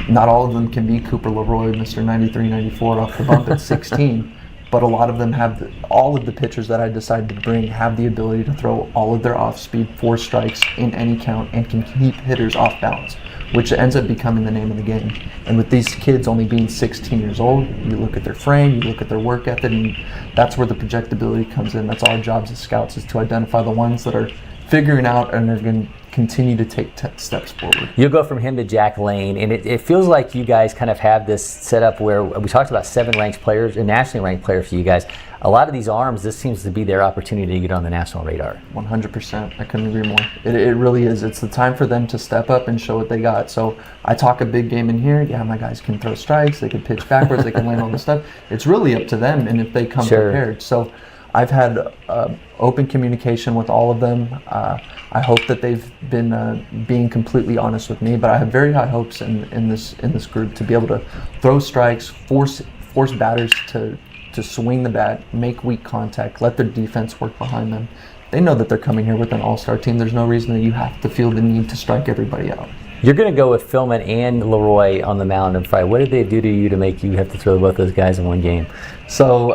Not all of them can be Cooper Leroy, Mr. 93, 94 off the bump at 16, but a lot of them have all of the pitchers that I decided to bring have the ability to throw all of their off-speed 4 strikes in any count and can keep hitters off balance, which ends up becoming the name of the game. And with these kids only being 16 years old, you look at their frame, you look at their work ethic, and that's where the projectability comes in. That's our jobs as scouts, is to identify the ones that are figuring out and are going to continue to take steps forward. You'll go from him to Jack Lane, and it feels like you guys kind of have this set up where we talked about 7 ranked players and nationally ranked players for you guys. A lot of these arms, this seems to be their opportunity to get on the national radar. 100%. I couldn't agree more. It really is. It's the time for them to step up and show what they got. So I talk a big game in here. Yeah, my guys can throw strikes. They can pitch backwards. They can land all this stuff. It's really up to them, and if they come prepared. So I've had open communication with all of them. I hope that they've been being completely honest with me, but I have very high hopes in this group to be able to throw strikes, force batters to swing the bat, make weak contact, let their defense work behind them. They know that they're coming here with an all-star team. There's no reason that you have to feel the need to strike everybody out. You're going to go with Philman and Leroy on the mound on Friday. What did they do to you to make you have to throw both those guys in one game? So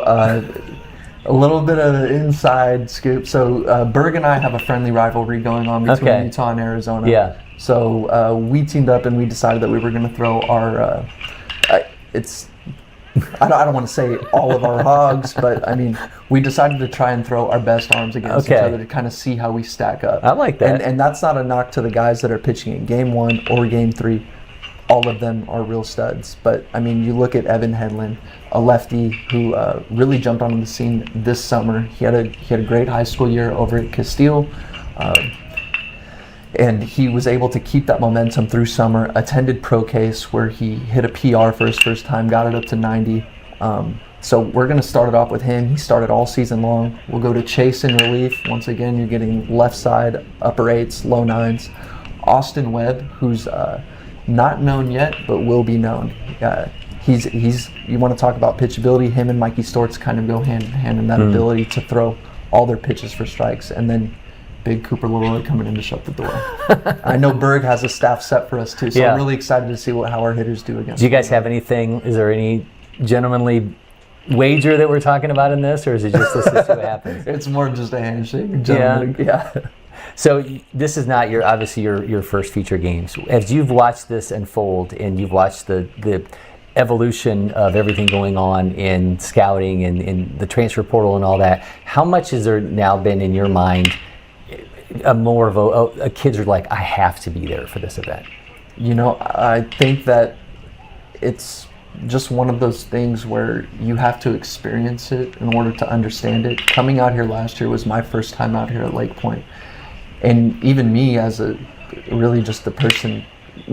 a little bit of an inside scoop. So Berg and I have a friendly rivalry going on between Utah and Arizona. Yeah. So we teamed up and we decided that we were going to throw our I don't want to say all of our hogs, but I mean, we decided to try and throw our best arms against each other to kind of see how we stack up. I like that. And that's not a knock to the guys that are pitching in game 1 or game 3. all of them are real studs. But I mean, you look at Evan Hedlund, a lefty who really jumped onto the scene this summer. He had a great high school year over at Castile, and he was able to keep that momentum through summer. Attended Pro Case where he hit a PR for his first time, got it up to 90. So we're going to start it off with him. He started all season long. We'll go to Chase in relief. Once again, you're getting left side, upper 8s, low 9s. Austin Webb, who's not known yet, but will be known. He's you want to talk about pitchability, him and Mikey Stortz kind of go hand in hand in that ability to throw all their pitches for strikes. And then big Cooper Leroy coming in to shut the door. I know Berg has a staff set for us too, so I'm really excited to see how our hitters do against Do you guys have anything, is there any gentlemanly wager that we're talking about in this, or is it just let's see what happens? It's more just a handshake. Yeah. So this is not obviously your first feature games. As you've watched this unfold and you've watched the evolution of everything going on in scouting and in the transfer portal and all that, how much has there now been in your mind more of a kids are like, I have to be there for this event? You know, I think that it's just one of those things where you have to experience it in order to understand it. Coming out here last year was my first time out here at LakePoint. And even me as really just the person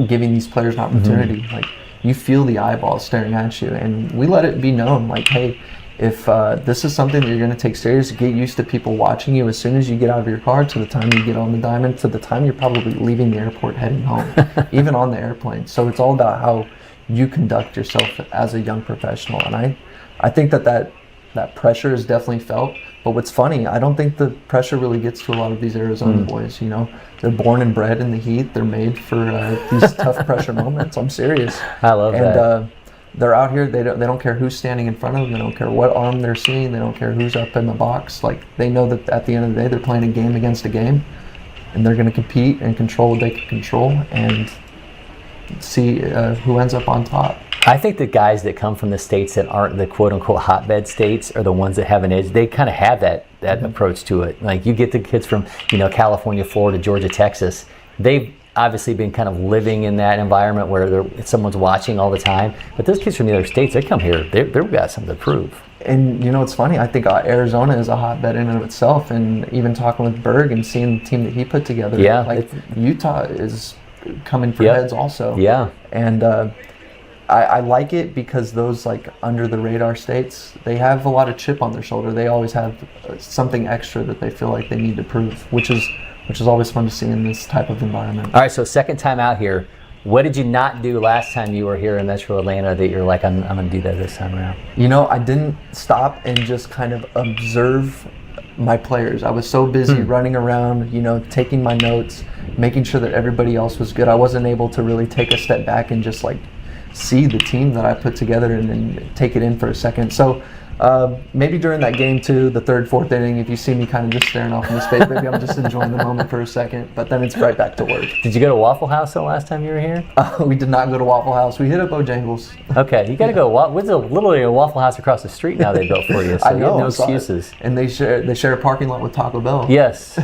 giving these players an opportunity, like you feel the eyeballs staring at you, and we let it be known, like, hey, if this is something that you're going to take serious, get used to people watching you as soon as you get out of your car to the time you get on the diamond, to the time you're probably leaving the airport heading home, even on the airplane. So it's all about how you conduct yourself as a young professional. And I think that pressure is definitely felt. But what's funny, I don't think the pressure really gets to a lot of these Arizona boys. You know, they're born and bred in the heat. They're made for these tough pressure moments. I'm serious. I love that. And they're out here. They don't care who's standing in front of them. They don't care what arm they're seeing. They don't care who's up in the box. Like, they know that at the end of the day, they're playing a game against a game, and they're going to compete and control what they can control and see who ends up on top. I think the guys that come from the states that aren't the quote-unquote hotbed states are the ones that have an edge. They kind of have that approach to it. Like, you get the kids from, California, Florida, Georgia, Texas. They've obviously been kind of living in that environment where someone's watching all the time. But those kids from the other states, they come here, they've got something to prove. And it's funny, I think Arizona is a hotbed in and of itself. And even talking with Berg and seeing the team that he put together, like Utah is coming for heads also. Yeah. And I like it because those like under the radar states, they have a lot of chip on their shoulder. They always have something extra that they feel like they need to prove, which is always fun to see in this type of environment. All right, so second time out here, what did you not do last time you were here in Metro Atlanta that you're like, I'm going to do that this time around? I didn't stop and just kind of observe my players. I was so busy running around, taking my notes, making sure that everybody else was good. I wasn't able to really take a step back and just like see the team that I put together and then take it in for a second. So maybe during that game too, the third, fourth inning, if you see me kind of just staring off into space, maybe I'm just enjoying the moment for a second, but then it's right back to work. Did you go to Waffle House the last time you were here? We did not go to Waffle House. We hit up Bojangles. Okay, you got to go. There's literally a Waffle House across the street now they built for you, so I know, you have no excuses. And they share a parking lot with Taco Bell. Yes.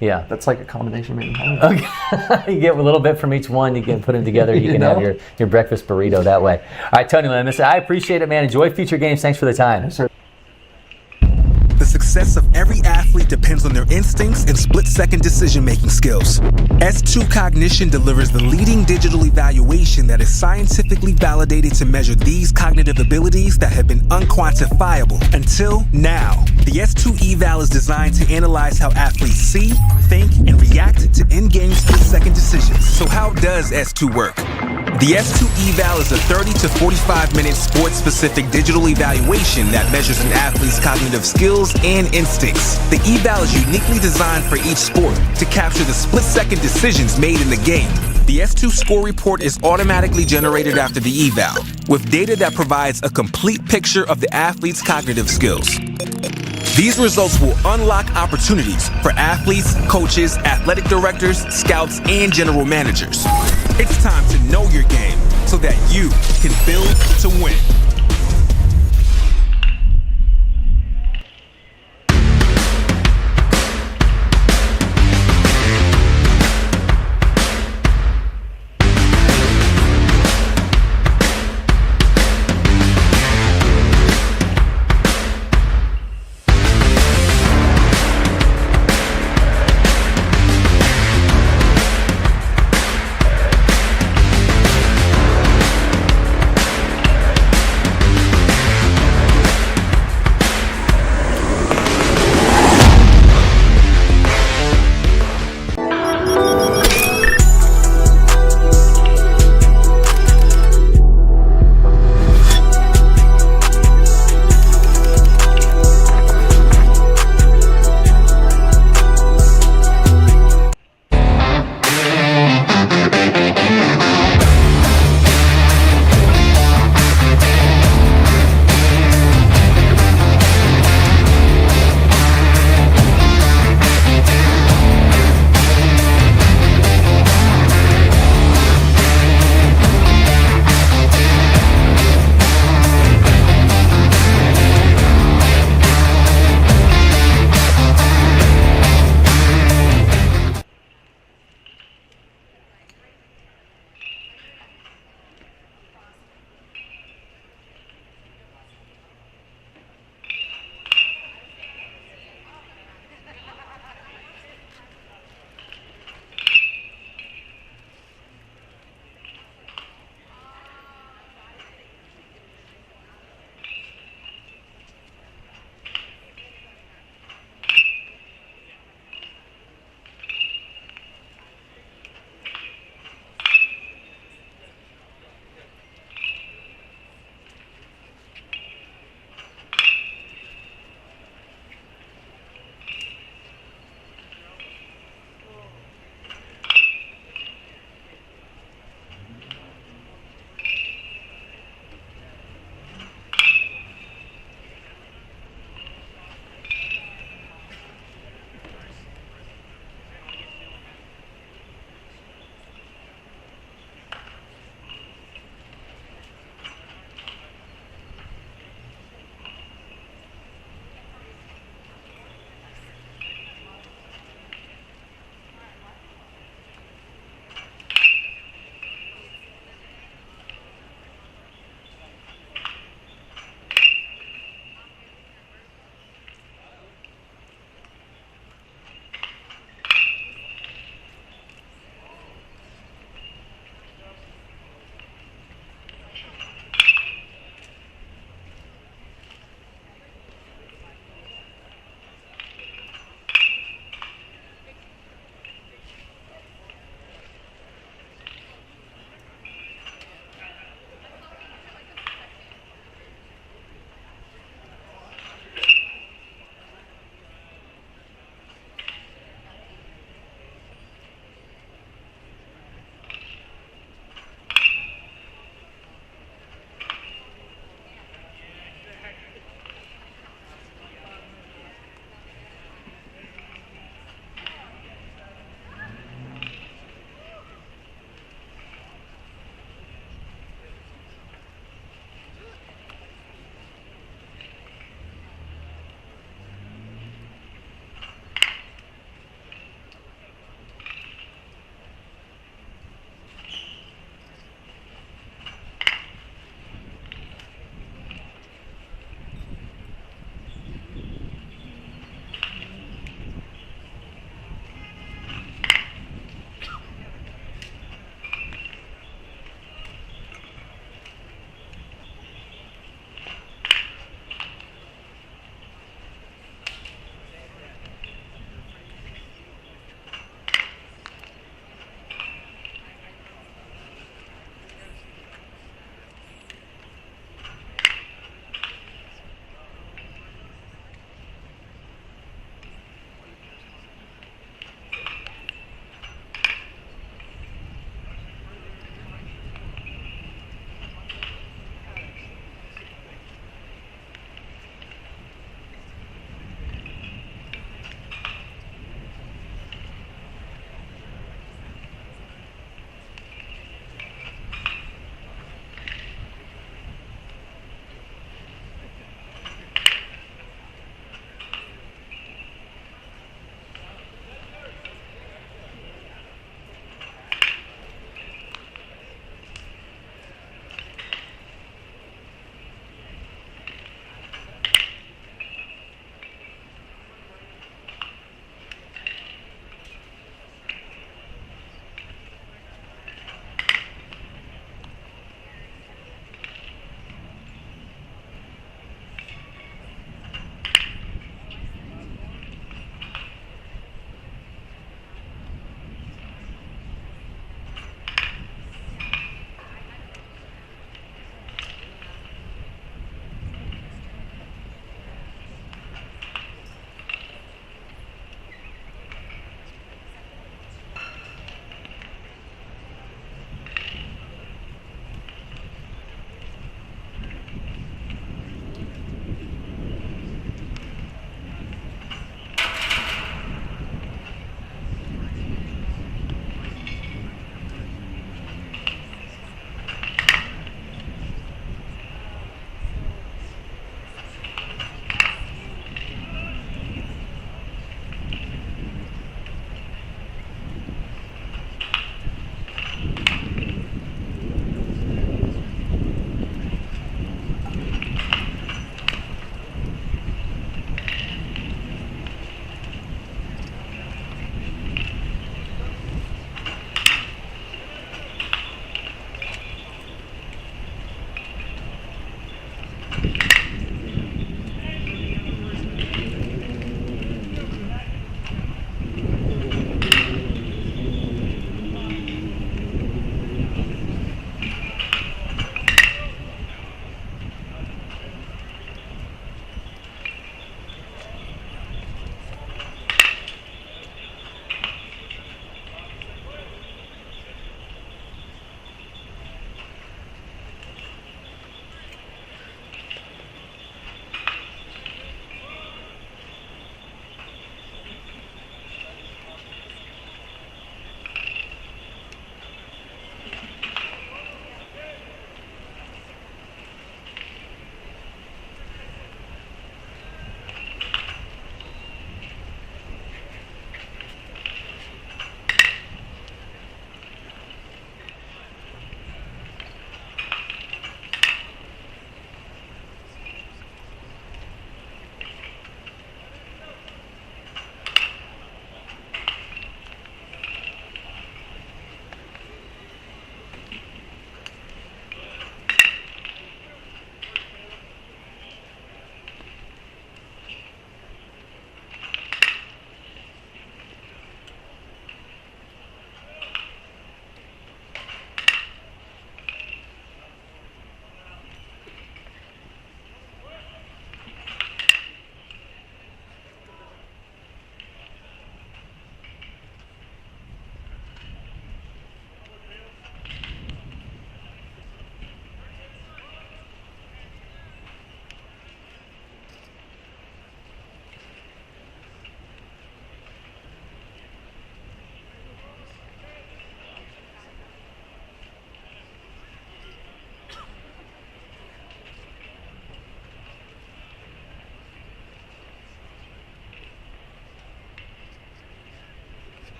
Yeah. That's like a combination made in heaven. Okay. You get a little bit from each one. You can put them together. You can have your breakfast burrito that way. All right, Tony Lemus, I appreciate it, man. Enjoy future games. Thanks for the time. Yes, sir. The success of every athlete depends on their instincts and split-second decision-making skills. S2 Cognition delivers the leading digital evaluation that is scientifically validated to measure these cognitive abilities that have been unquantifiable until now. The S2 eval is designed to analyze how athletes see, think, and react to in-game split-second decisions. So how does S2 work? The S2 eval is a 30 to 45-minute sports-specific digital evaluation that measures an athlete's cognitive skills and instincts. The eval is uniquely designed for each sport to capture the split-second decisions made in the game. The S2 score report is automatically generated after the eval, with data that provides a complete picture of the athlete's cognitive skills. These results will unlock opportunities for athletes, coaches, athletic directors, scouts, and general managers. It's time to know your game so that you can build to win.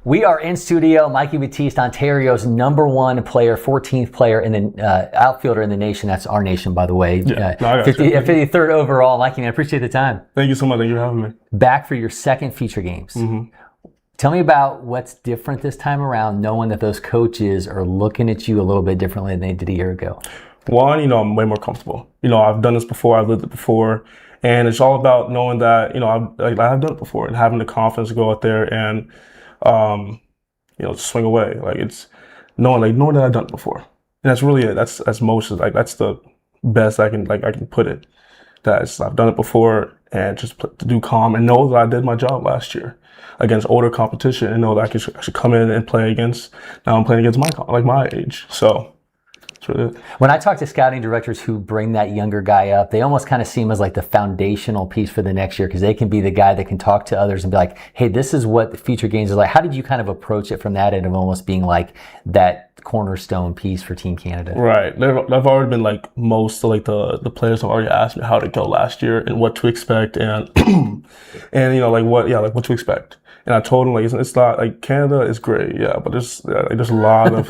We are in studio. Mikey Batiste, Ontario's #1 player, 14th player in the outfielder in the nation. That's our nation, by the way. Yeah, no, I got 53rd overall. Mikey, I appreciate the time. Thank you so much. Thank you for having me. Back for your second feature games. Mm-hmm. Tell me about what's different this time around, knowing that those coaches are looking at you a little bit differently than they did a year ago. One, I'm way more comfortable. I've done this before. I've lived it before. And it's all about knowing that, I've done it before and having the confidence to go out there and, swing away. Like it's knowing that I've done it before. And that's really it. That's most, like, that's the best I can put it. I've done it before and just to do calm and know that I did my job last year against older competition and know that I should come in and play against, now I'm playing against my age. So. When I talk to scouting directors who bring that younger guy up, they almost kind of seem as like the foundational piece for the next year because they can be the guy that can talk to others and be like, hey, this is what the future games are like. How did you kind of approach it from that end of almost being like that cornerstone piece for Team Canada? Right. I've already been like most of like the players have already asked me how to go last year and what to expect and what to expect. And I told him it's not like Canada is great, yeah, but there's a lot of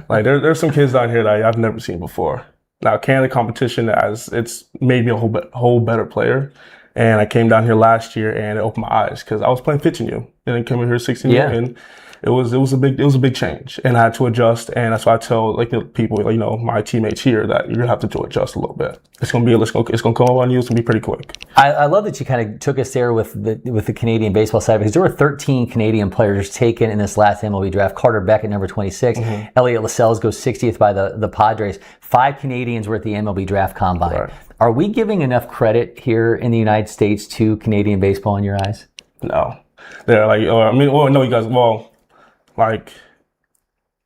there's some kids down here that I've never seen before. Now Canada competition it's made me a whole better player, and I came down here last year and it opened my eyes because I was playing pitching you and then coming here 16 years and it was a big change and I had to adjust, and that's why I tell people my teammates here that you're gonna have to adjust a little bit. It's gonna come on you. It's gonna be pretty quick. I love that you kind of took us there with the Canadian baseball side because there were 13 Canadian players taken in this last MLB draft. Carter Beck at number 26, Elliot Lascelles goes 60th by the Padres. 5 Canadians were at the MLB draft combine. Right. Are we giving enough credit here in the United States to Canadian baseball in your eyes? No, they're no, you guys. Well.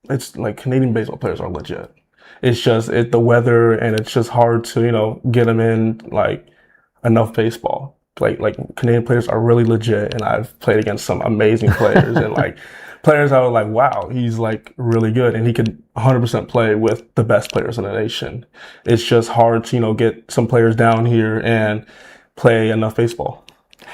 It's like Canadian baseball players are legit. It's just the weather, and it's just hard to get them in enough baseball. Like Canadian players are really legit, and I've played against some amazing players and players I was like, wow, he's really good, and he could 100% play with the best players in the nation. It's just hard to get some players down here and play enough baseball.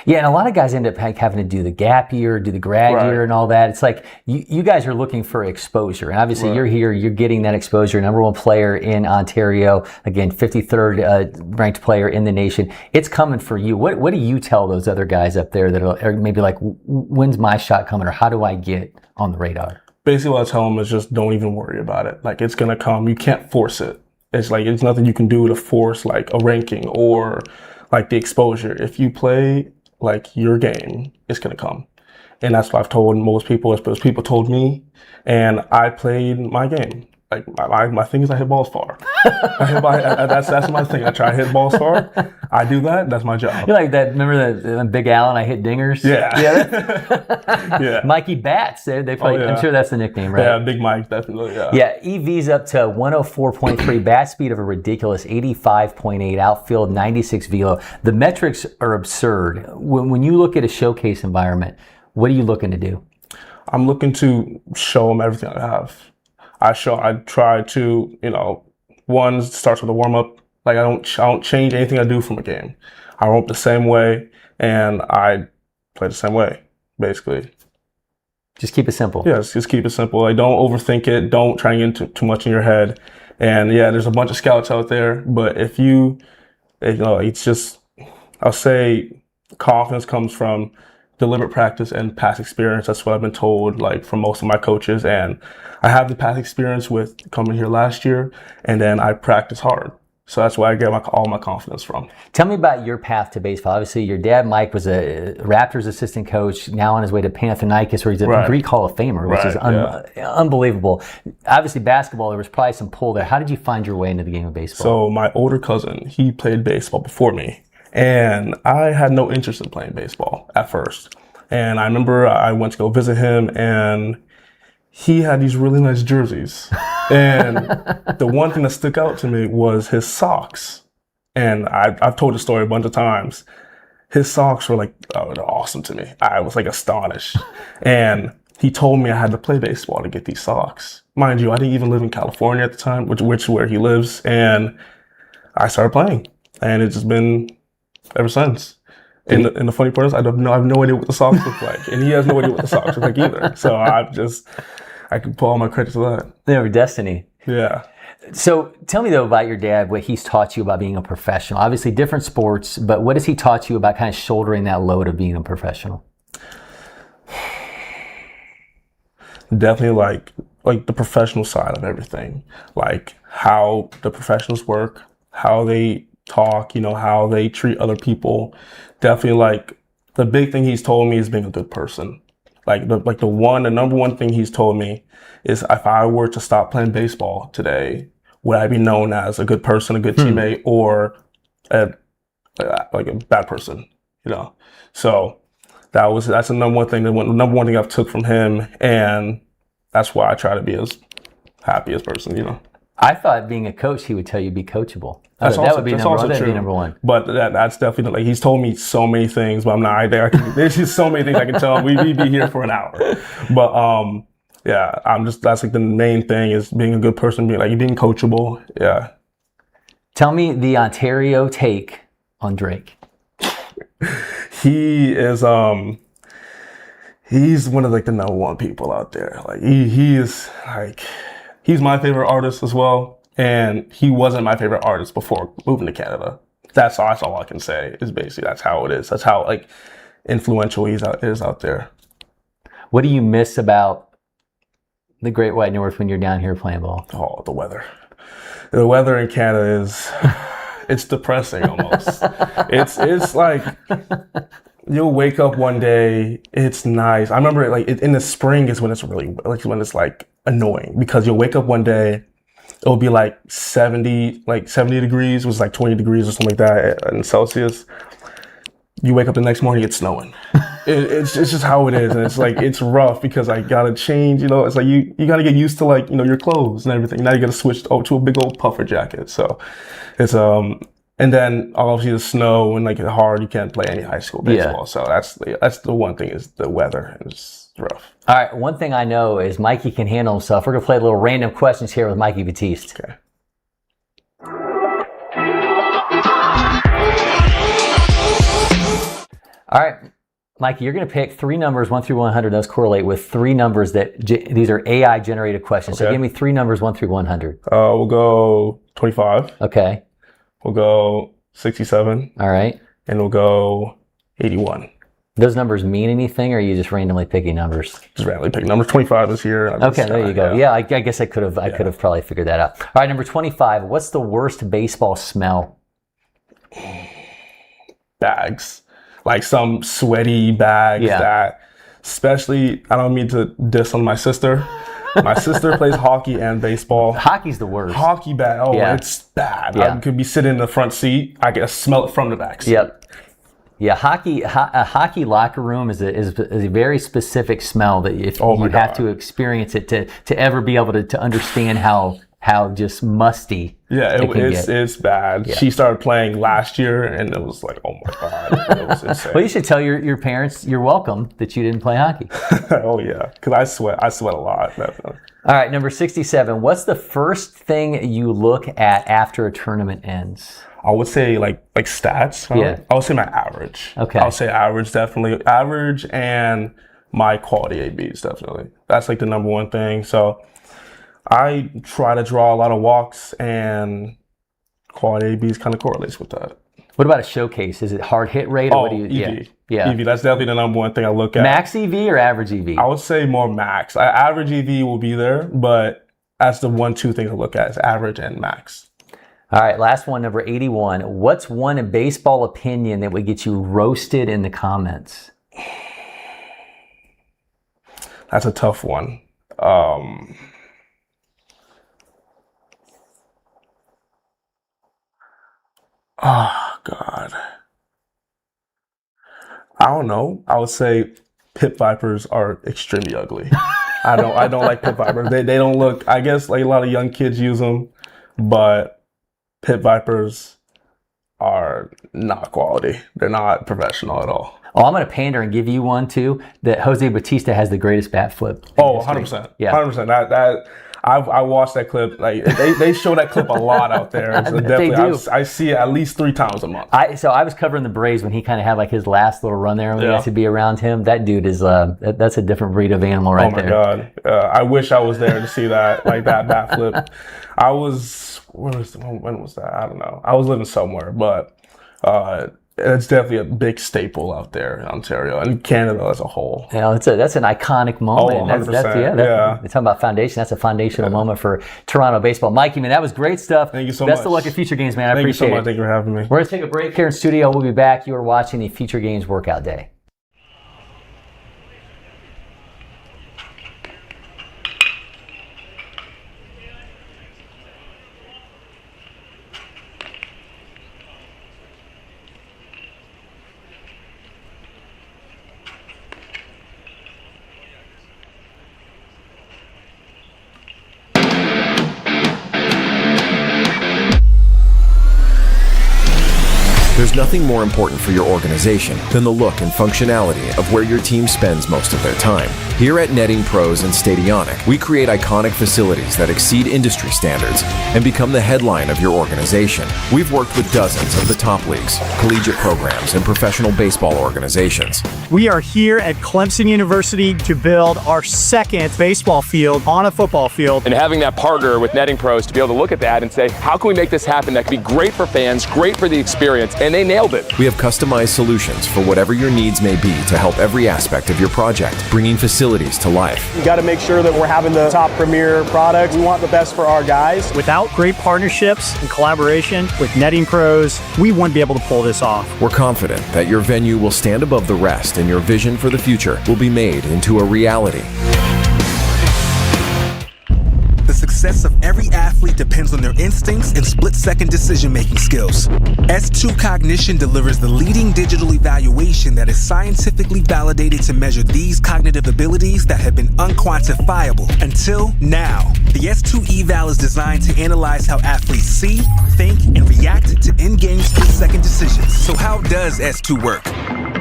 Yeah, and a lot of guys end up having to do the gap year, do the grad year and all that. It's like you guys are looking for exposure. And obviously you're here, you're getting that exposure. #1 player in Ontario, again, 53rd ranked player in the nation. It's coming for you. What do you tell those other guys up there that are maybe like, when's my shot coming or how do I get on the radar? Basically what I tell them is just don't even worry about it. It's going to come. You can't force it. It's it's nothing you can do to force a ranking or the exposure. If you play your game, is going to come. And that's what I've told most people, as people told me, and I played my game. My thing is I hit balls far. That's my thing. I try to hit balls far. I do that. That's my job. You like that? Remember that Big Allen? I hit dingers. Yeah. Yeah. Mikey Bats. They play. I'm sure that's the nickname, right? Yeah, Big Mike, definitely. Yeah. Yeah. EV's up to 104.3, bat speed of a ridiculous 85.8, outfield 96 velo. The metrics are absurd. When you look at a showcase environment, what are you looking to do? I'm looking to show them everything I have. I try to, one starts with a warm up. I don't change anything I do from a game. I warm up the same way and I play the same way, basically. Just keep it simple. Yes, just keep it simple. Don't overthink it. Don't try and get too much in your head. And yeah, there's a bunch of scouts out there, but if it's just, I'll say confidence comes from deliberate practice and past experience. That's what I've been told, from most of my coaches. And I have the past experience with coming here last year, and then I practice hard. So that's where I get all my confidence from. Tell me about your path to baseball. Obviously, your dad, Mike, was a Raptors assistant coach, now on his way to Panathinaikos, where he's a Greek Hall of Famer, which is unbelievable. Obviously, basketball, there was probably some pull there. How did you find your way into the game of baseball? So my older cousin, he played baseball before me. And I had no interest in playing baseball at first. And I remember I went to go visit him, and he had these really nice jerseys. And the one thing that stuck out to me was his socks. And I've told the story a bunch of times. His socks were they're awesome to me. I was astonished. And he told me I had to play baseball to get these socks. Mind you, I didn't even live in California at the time, which is where he lives. And I started playing. And it's just been ever since. And the funny part is, I have no idea what the socks look like, and he has no idea what the socks look like either. So I can pull all my credit to that. They were destiny. Yeah. So tell me though about your dad, what he's taught you about being a professional. Obviously different sports, but what has he taught you about kind of shouldering that load of being a professional? Definitely like the professional side of everything, like how the professionals work, how they talk, how they treat other people. Definitely like the big thing he's told me is being a good person. The number one thing he's told me is if I were to stop playing baseball today, would I be known as a good person, a good teammate, or a bad person? So that's the number one thing. The number one thing I've took from him, and that's why I try to be as happy as person. I thought being a coach, he would tell you be coachable. That would be number one. But that's definitely he's told me so many things, but I'm not there. There's just so many things I can tell him. We'd be here for an hour. But yeah, that's like the main thing is being a good person, being coachable. Yeah. Tell me the Ontario take on Drake. He is he's one of the number one people out there. He's my favorite artist as well. And he wasn't my favorite artist before moving to Canada. That's all I can say is basically that's how it is. That's how influential he is out there. What do you miss about the Great White North when you're down here playing ball? Oh, the weather. The weather in Canada is it's depressing almost. It's like you'll wake up one day, it's nice. I remember in the spring is when it's really annoying because you'll wake up one day, it'll be 70 degrees, it was 20 degrees or something like that in Celsius. You wake up the next morning, it's snowing. It's just how it is, and it's rough because I gotta change. It's you gotta get used to your clothes and everything. Now you gotta switch to a big old puffer jacket. So it's and then obviously the snow and hard. You can't play any high school baseball. Yeah. So that's the one thing is the weather. It's rough. All right, one thing I know is Mikey can handle himself. We're gonna play a little random questions here with Mikey Batiste. Okay. All right, Mikey, you're going to pick three numbers 1 through 100. Those correlate with three numbers these are AI generated questions. Okay. So give me three numbers 1 through 100. We'll go 25. Okay. We'll go 67. All right. And we'll go 81. Those numbers mean anything, or are you just randomly picking numbers? Just randomly picking numbers. 25 is here. Okay, there you go. Yeah, I guess I could have probably figured that out. All right, number 25. What's the worst baseball smell? Bags. Some sweaty bags that, especially, I don't mean to diss on my sister. My sister plays hockey and baseball. Hockey's the worst. Hockey bad. Oh, yeah. It's bad. Yeah. I could be sitting in the front seat. I can smell it from the back seat. Yep. Yeah, a hockey locker room is a very specific smell that if you have to experience it to ever be able to understand how just musty. Yeah, it's bad. Yeah. She started playing last year, and it was oh my God, it was insane. Well, you should tell your parents you're welcome that you didn't play hockey. Oh yeah, because I sweat a lot. Definitely. All right, number 67. What's the first thing you look at after a tournament ends? I would say like stats. Yeah. I would say my average. Okay. I would say average, definitely average, and my quality ABs definitely. That's the number one thing. So I try to draw a lot of walks, and quality ABs kind of correlates with that. What about a showcase? Is it hard hit rate? Or what do you? EV. Yeah. EV. That's definitely the number one thing I look at. Max EV or average EV? I would say more max. Average EV will be there, but that's the 1-2 things I look at is average and max. All right, last one, number 81. What's one baseball opinion that would get you roasted in the comments? That's a tough one. Oh, God. I don't know. I would say pit vipers are extremely ugly. I don't like pit vipers. They don't look, I guess a lot of young kids use them, but pit vipers are not quality. They're not professional at all. Oh, I'm going to pander and give you one too. That Jose Bautista has the greatest bat flip. Oh, 100%. Yeah, 100%. That I watched that clip. Like they show that clip a lot out there. So they do. I see it at least 3 times a month. So I was covering the Braves when he kind of had like his last little run there when we got to be around him. That dude is that's a different breed of animal right there. Oh my God! I wish I was there to see that that bat flip. I was when was that? I don't know. I was living somewhere, but it's definitely a big staple out there in Ontario and Canada as a whole. Yeah, that's an iconic moment. Oh, 100%. We're talking about foundation. That's a foundational moment for Toronto baseball. Mikey, man, that was great stuff. Thank you so much. Best of luck at Future Games, man. I appreciate it. Thank you so much. Thank you for having me. We're going to take a break here in studio. We'll be back. You are watching the Future Games Workout Day. There's nothing more important for your organization than the look and functionality of where your team spends most of their time. Here at Netting Pros and Stadionic, we create iconic facilities that exceed industry standards and become the headline of your organization. We've worked with dozens of the top leagues, collegiate programs, and professional baseball organizations. We are here at Clemson University to build our second baseball field on a football field. And having that partner with Netting Pros to be able to look at that and say, how can we make this happen that can be great for fans, great for the experience, and they nailed it. We have customized solutions for whatever your needs may be to help every aspect of your project, bringing facilities to life. You got to make sure that we're having the top premier product. We want the best for our guys. Without great partnerships and collaboration with Netting Pros, we wouldn't be able to pull this off. We're confident that your venue will stand above the rest and your vision for the future will be made into a reality. The success of every athlete depends on their instincts and split-second decision-making skills. S2 Cognition delivers the leading digital evaluation that is scientifically validated to measure these cognitive abilities that have been unquantifiable until now. The S2 eval is designed to analyze how athletes see, think, and react to in-game split-second decisions. So how does S2 work?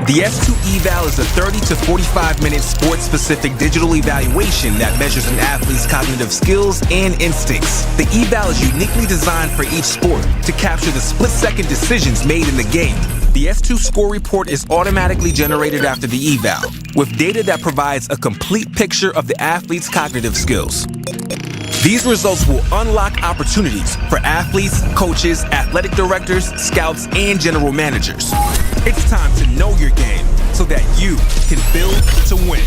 The S2 eval is a 30 to 45-minute sports-specific digital evaluation that measures an athlete's cognitive skills and instincts. The eval is uniquely designed for each sport to capture the split-second decisions made in the game. The S2 score report is automatically generated after the eval, with data that provides a complete picture of the athlete's cognitive skills. These results will unlock opportunities for athletes, coaches, athletic directors, scouts, and general managers. It's time to know your game so that you can build to win.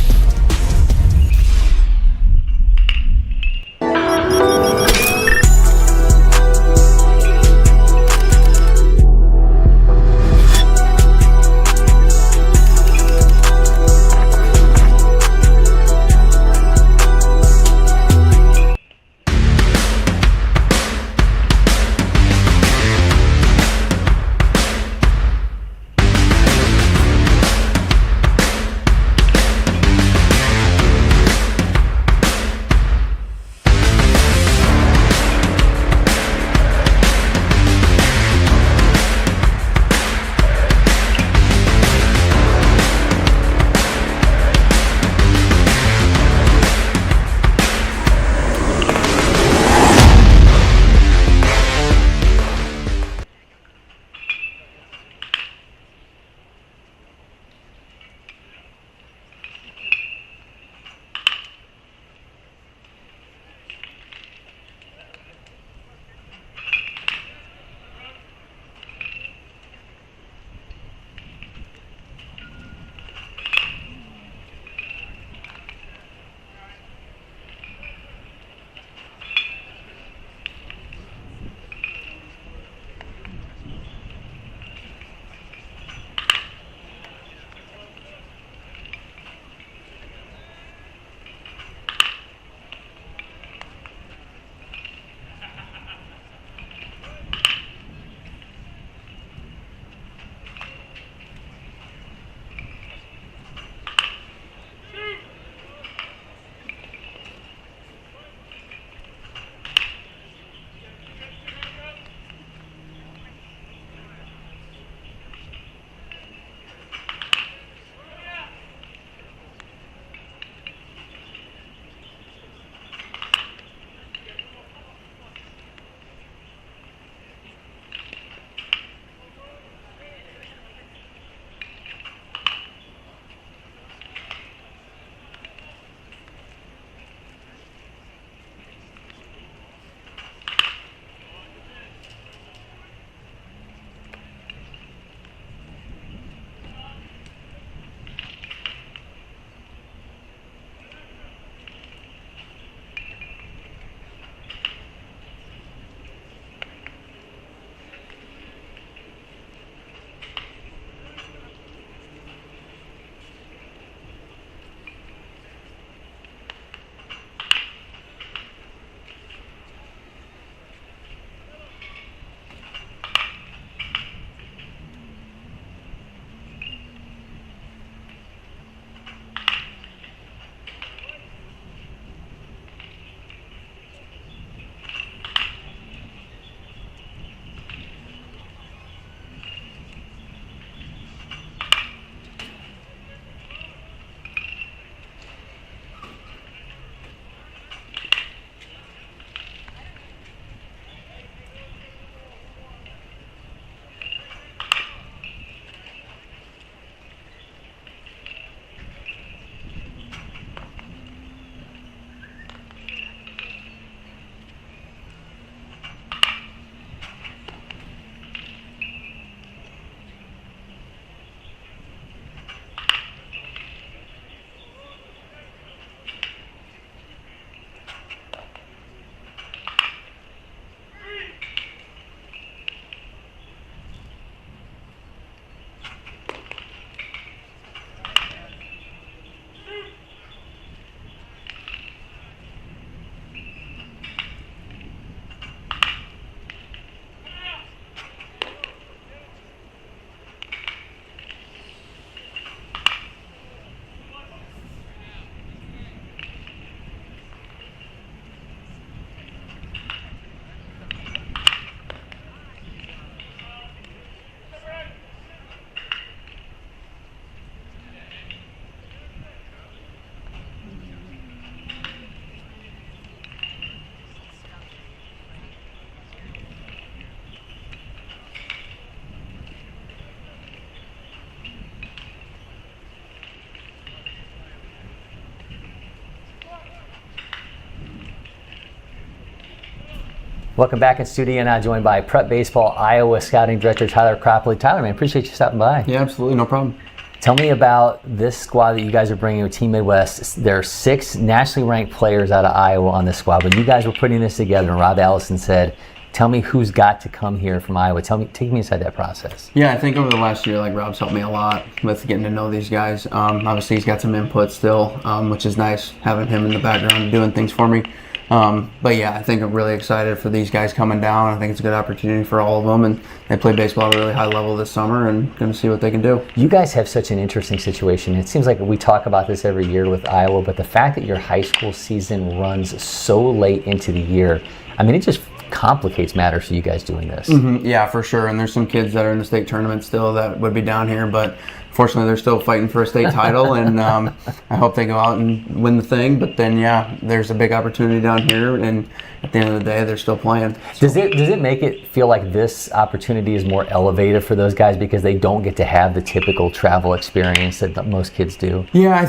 Welcome back in studio, now joined by Prep Baseball Iowa Scouting Director Tyler Cropley. Tyler, man, appreciate you stopping by. Yeah, absolutely, no problem. Tell me about this squad that you guys are bringing with Team Midwest. There are 6 nationally ranked players out of Iowa on this squad, but you guys were putting this together, and Rob Allison said, tell me who's got to come here from Iowa. Take me inside that process. Yeah, I think over the last year, like, Rob's helped me a lot with getting to know these guys. Obviously, he's got some input still, which is nice, having him in the background doing things for me. But yeah, I think I'm really excited for these guys coming down. I think it's a good opportunity for all of them, and they play baseball at a really high level this summer, and going to see what they can do. You guys have such an interesting situation. It seems like we talk about this every year with Iowa, but the fact that your high school season runs so late into the year, I mean, it just complicates matters for you guys doing this. Yeah, for sure. And there's some kids that are in the state tournament still that would be down here, but fortunately they're still fighting for a state title, and I hope they go out and win the thing. But then, yeah, there's a big opportunity down here, and at the end of the day, they're still playing. So. Does it make it feel like this opportunity is more elevated for those guys because they don't get to have the typical travel experience that most kids do? Yeah,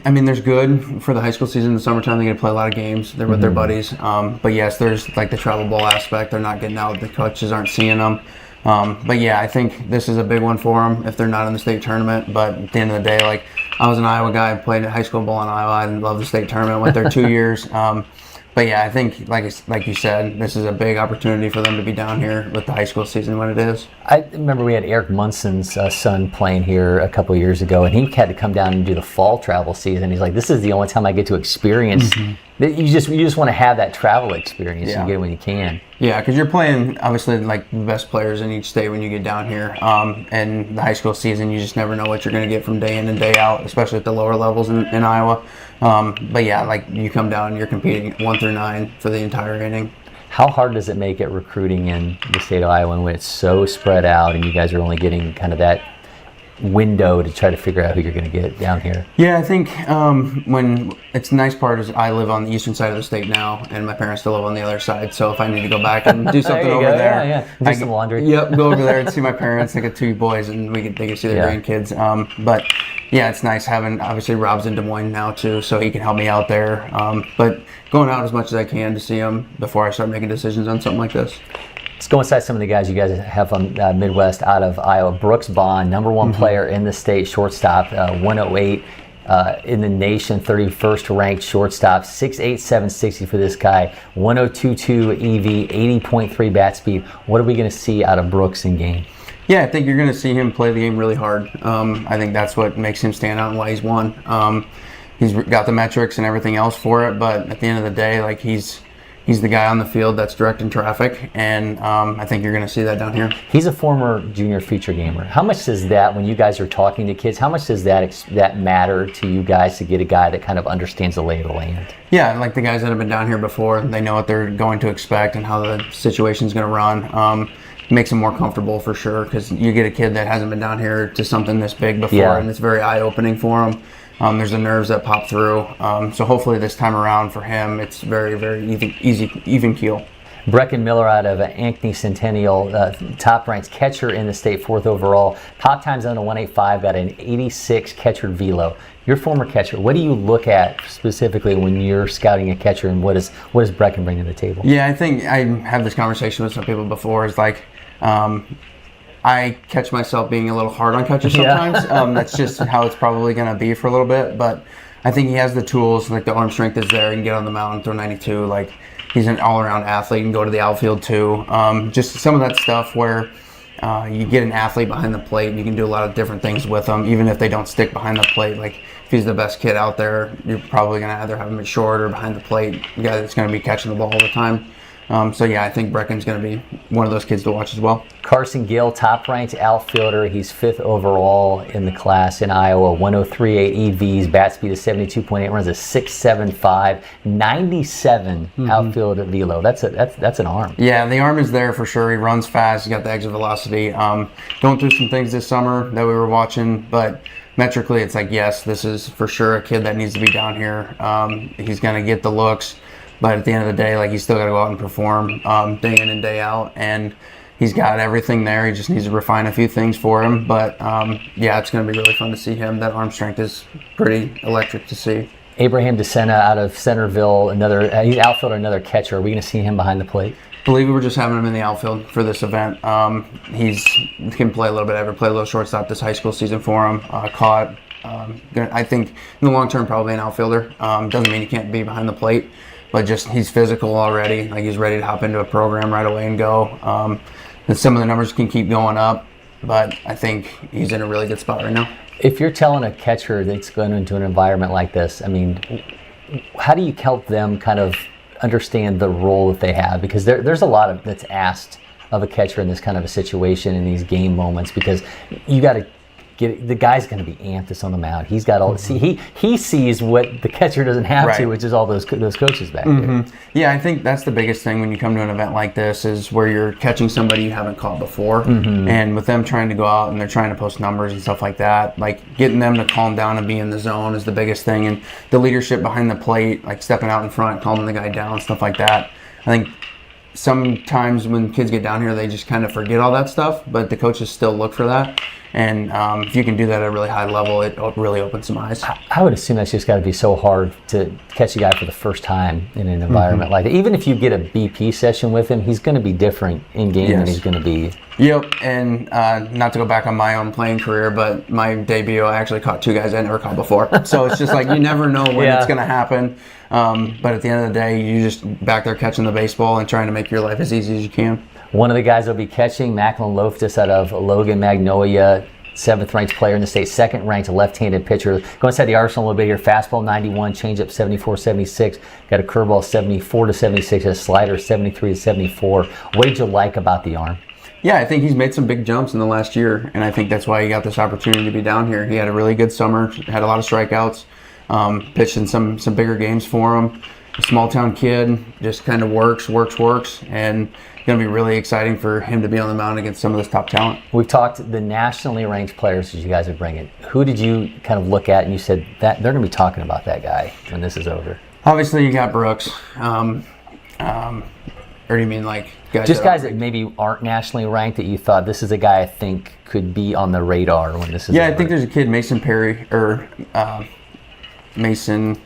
I mean, there's good for the high school season. In the summertime, they get to play a lot of games. They're with their buddies. But yes, there's like the travel ball aspect. They're not getting out. The coaches aren't seeing them. But yeah, I think this is a big one for them if they're not in the state tournament. But at the end of the day, like, I was an Iowa guy, played high school ball in Iowa. I love the state tournament. Went there 2 years. But yeah, I think, like you said, this is a big opportunity for them to be down here with the high school season when it is. I remember we had Eric Munson's son playing here a couple of years ago, and he had to come down and do the fall travel season. He's like, this is the only time I get to experience. You just want to have that travel experience. You get it when you can. Yeah, because you're playing, obviously, like, the best players in each state when you get down here. And the high school season, you just never know what you're going to get from day in and day out, especially at the lower levels in Iowa. But yeah, like, you come down and you're competing 1 through 9 for the entire inning. How hard does it make it recruiting in the state of Iowa when it's so spread out and you guys are only getting kind of that window to try to figure out who you're going to get down here? Yeah, I think when it's the nice part is I live on the eastern side of the state now, and my parents still live on the other side. So if I need to go back and do something over there, do some laundry. Yep, go over there and see my parents. I got 2 boys, and they can see their grandkids. But yeah, it's nice having, obviously, Rob's in Des Moines now too, so he can help me out there. But going out as much as I can to see him before I start making decisions on something like this. Let's go inside some of the guys you guys have on Midwest out of Iowa. Brooks Bond, number 1 player in the state, shortstop, 108 in the nation, 31st ranked shortstop, 6'8", 760 for this guy, 102.2 EV, 80.3 bat speed. What are we going to see out of Brooks in game? Yeah, I think you're going to see him play the game really hard. I think that's what makes him stand out and why he's won. He's got the metrics and everything else for it, but at the end of the day, like, he's the guy on the field that's directing traffic, and I think you're going to see that down here. He's a former junior feature gamer. How much does that, when you guys are talking to kids, how much does that matter to you guys to get a guy that kind of understands the lay of the land? Yeah, like the guys that have been down here before, they know what they're going to expect and how the situation's going to run. Makes them more comfortable for sure, because you get a kid that hasn't been down here to something this big before, and it's very eye-opening for them. There's the nerves that pop through. So hopefully this time around for him, it's very, very even keel. Brecken Miller out of Ankeny Centennial, top-ranked catcher in the state, 4th overall. Pop times on a 185, got an 86 catcher velo. You're a former catcher. What do you look at specifically when you're scouting a catcher, and what does Brecken bring to the table? Yeah, I think I have this conversation with some people before. It's like, I catch myself being a little hard on catchers sometimes. That's just how it's probably going to be for a little bit. But I think he has the tools. Like, the arm strength is there. He can get on the mound and throw 92. Like, he's an all-around athlete and go to the outfield too. Just some of that stuff where you get an athlete behind the plate and you can do a lot of different things with them, even if they don't stick behind the plate. Like, if he's the best kid out there, you're probably going to either have him at short or behind the plate. A guy that's going to be catching the ball all the time. So yeah, I think Brecken's going to be one of those kids to watch as well. Carson Gill, top-ranked outfielder. He's 5th overall in the class in Iowa. 103.8 EVs, bat speed of 72.8, runs a 6.75, 97 outfield velo. That's an arm. Yeah, the arm is there for sure. He runs fast. He's got the exit velocity. Going through some things this summer that we were watching, but metrically, it's like, yes, this is for sure a kid that needs to be down here. He's going to get the looks. But at the end of the day, like, he's still got to go out and perform day in and day out. And he's got everything there. He just needs to refine a few things for him. But, yeah, it's going to be really fun to see him. That arm strength is pretty electric to see. Abraham DeSena out of Centerville, he's outfielder, another catcher. Are we going to see him behind the plate? believe we were just having him in the outfield for this event. He can play a little bit. Played a little shortstop this high school season for him. Caught. I think in the long term, probably an outfielder. Doesn't mean he can't be behind the plate, but just he's physical already. Like he's ready to hop into a program right away and go. And some of the numbers can keep going up, but I think he's in a really good spot right now. If you're telling a catcher that's going into an environment like this, I mean, how do you help them kind of understand the role that they have? Because there's a lot of that's asked of a catcher in this kind of a situation, in these game moments, because you got to get the guy's going to be amped on the mound. He's got all he sees what the catcher doesn't have to, which is all those coaches back there. Yeah, I think that's the biggest thing when you come to an event like this is where you're catching somebody you haven't caught before, and with them trying to go out and they're trying to post numbers and stuff like that, like getting them to calm down and be in the zone is the biggest thing, and the leadership behind the plate, like stepping out in front, calming the guy down, stuff like that. I think sometimes when kids get down here, they just kind of forget all that stuff, but the coaches still look for that. And if you can do that at a really high level, it really opens some eyes. I would assume that's just got to be so hard to catch a guy for the first time in an environment like that. Even if you get a BP session with him, he's going to be different in game than he's going to be. Yep, and not to go back on my own playing career, but my debut, I actually caught 2 guys I never caught before. So it's just like you never know when it's going to happen. But at the end of the day, you just back there catching the baseball and trying to make your life as easy as you can. One of the guys will be catching, Macklin Loftus out of Logan Magnolia, 7th ranked player in the state, 2nd ranked left-handed pitcher. Go inside the arsenal a little bit here. Fastball 91, changeup 74-76, got a curveball 74-76, a slider 73-74. What did you like about the arm? Yeah, I think he's made some big jumps in the last year, and I think that's why he got this opportunity to be down here. He had a really good summer, had a lot of strikeouts, pitched in some bigger games for him. A small town kid, just kind of works, and going to be really exciting for him to be on the mound against some of this top talent. We've talked the nationally ranked players that you guys are bringing. Who did you kind of look at and you said that they're going to be talking about that guy when this is over? Obviously, you got Brooks. Or do you mean like guys? Just guys that maybe aren't nationally ranked that you thought this is a guy I think could be on the radar when this is over? I think there's a kid, Mason Perry, or Mason.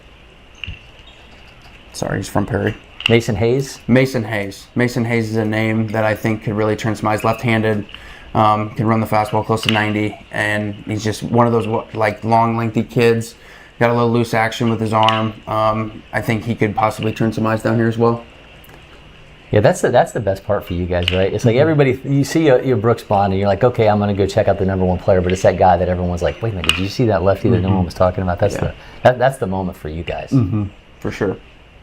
Sorry, he's from Perry. Mason Hayes? Mason Hayes. Mason Hayes is a name that I think could really turn some eyes. Left-handed, can run the fastball close to 90, and he's just one of those like long, lengthy kids. Got a little loose action with his arm. I think he could possibly turn some eyes down here as well. Yeah, that's the best part for you guys, right? It's like everybody, you see your Brooks Bond, and you're like, okay, I'm going to go check out the #1 player, but it's that guy that everyone's like, wait a minute, did you see that lefty that no one was talking about? That's the moment for you guys. For sure.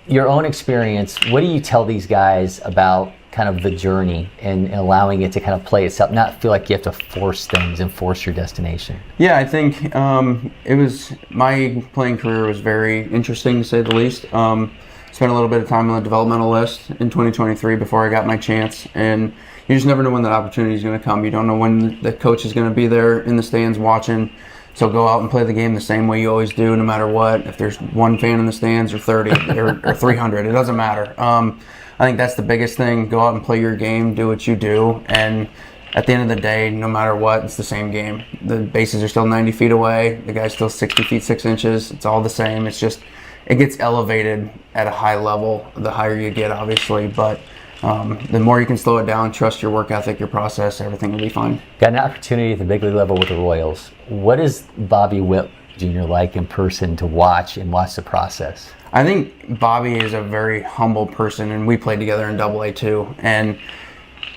Your own experience, what do you tell these guys about kind of the journey and allowing it to kind of play itself, not feel like you have to force things and force your destination? Yeah, I think it was, my playing career was very interesting to say the least. Spent a little bit of time on the developmental list in 2023 before I got my chance, and you just never know when that opportunity is going to come. You don't know when the coach is going to be there in the stands watching. So go out and play the game the same way you always do, no matter what. If there's 1 fan in the stands or 30 or 300, it doesn't matter. I think that's the biggest thing. Go out and play your game, do what you do, and at the end of the day, no matter what, it's the same game. The bases are still 90 feet away. The guy's still 60 feet 6 inches. It's all the same. It's just, it gets elevated at a high level the higher you get, obviously, but the more you can slow it down, trust your work ethic, your process, everything will be fine. Got an opportunity at the big league level with the Royals. What is Bobby Witt Jr. like in person to watch the process? I think Bobby is a very humble person, and we played together in AA too. And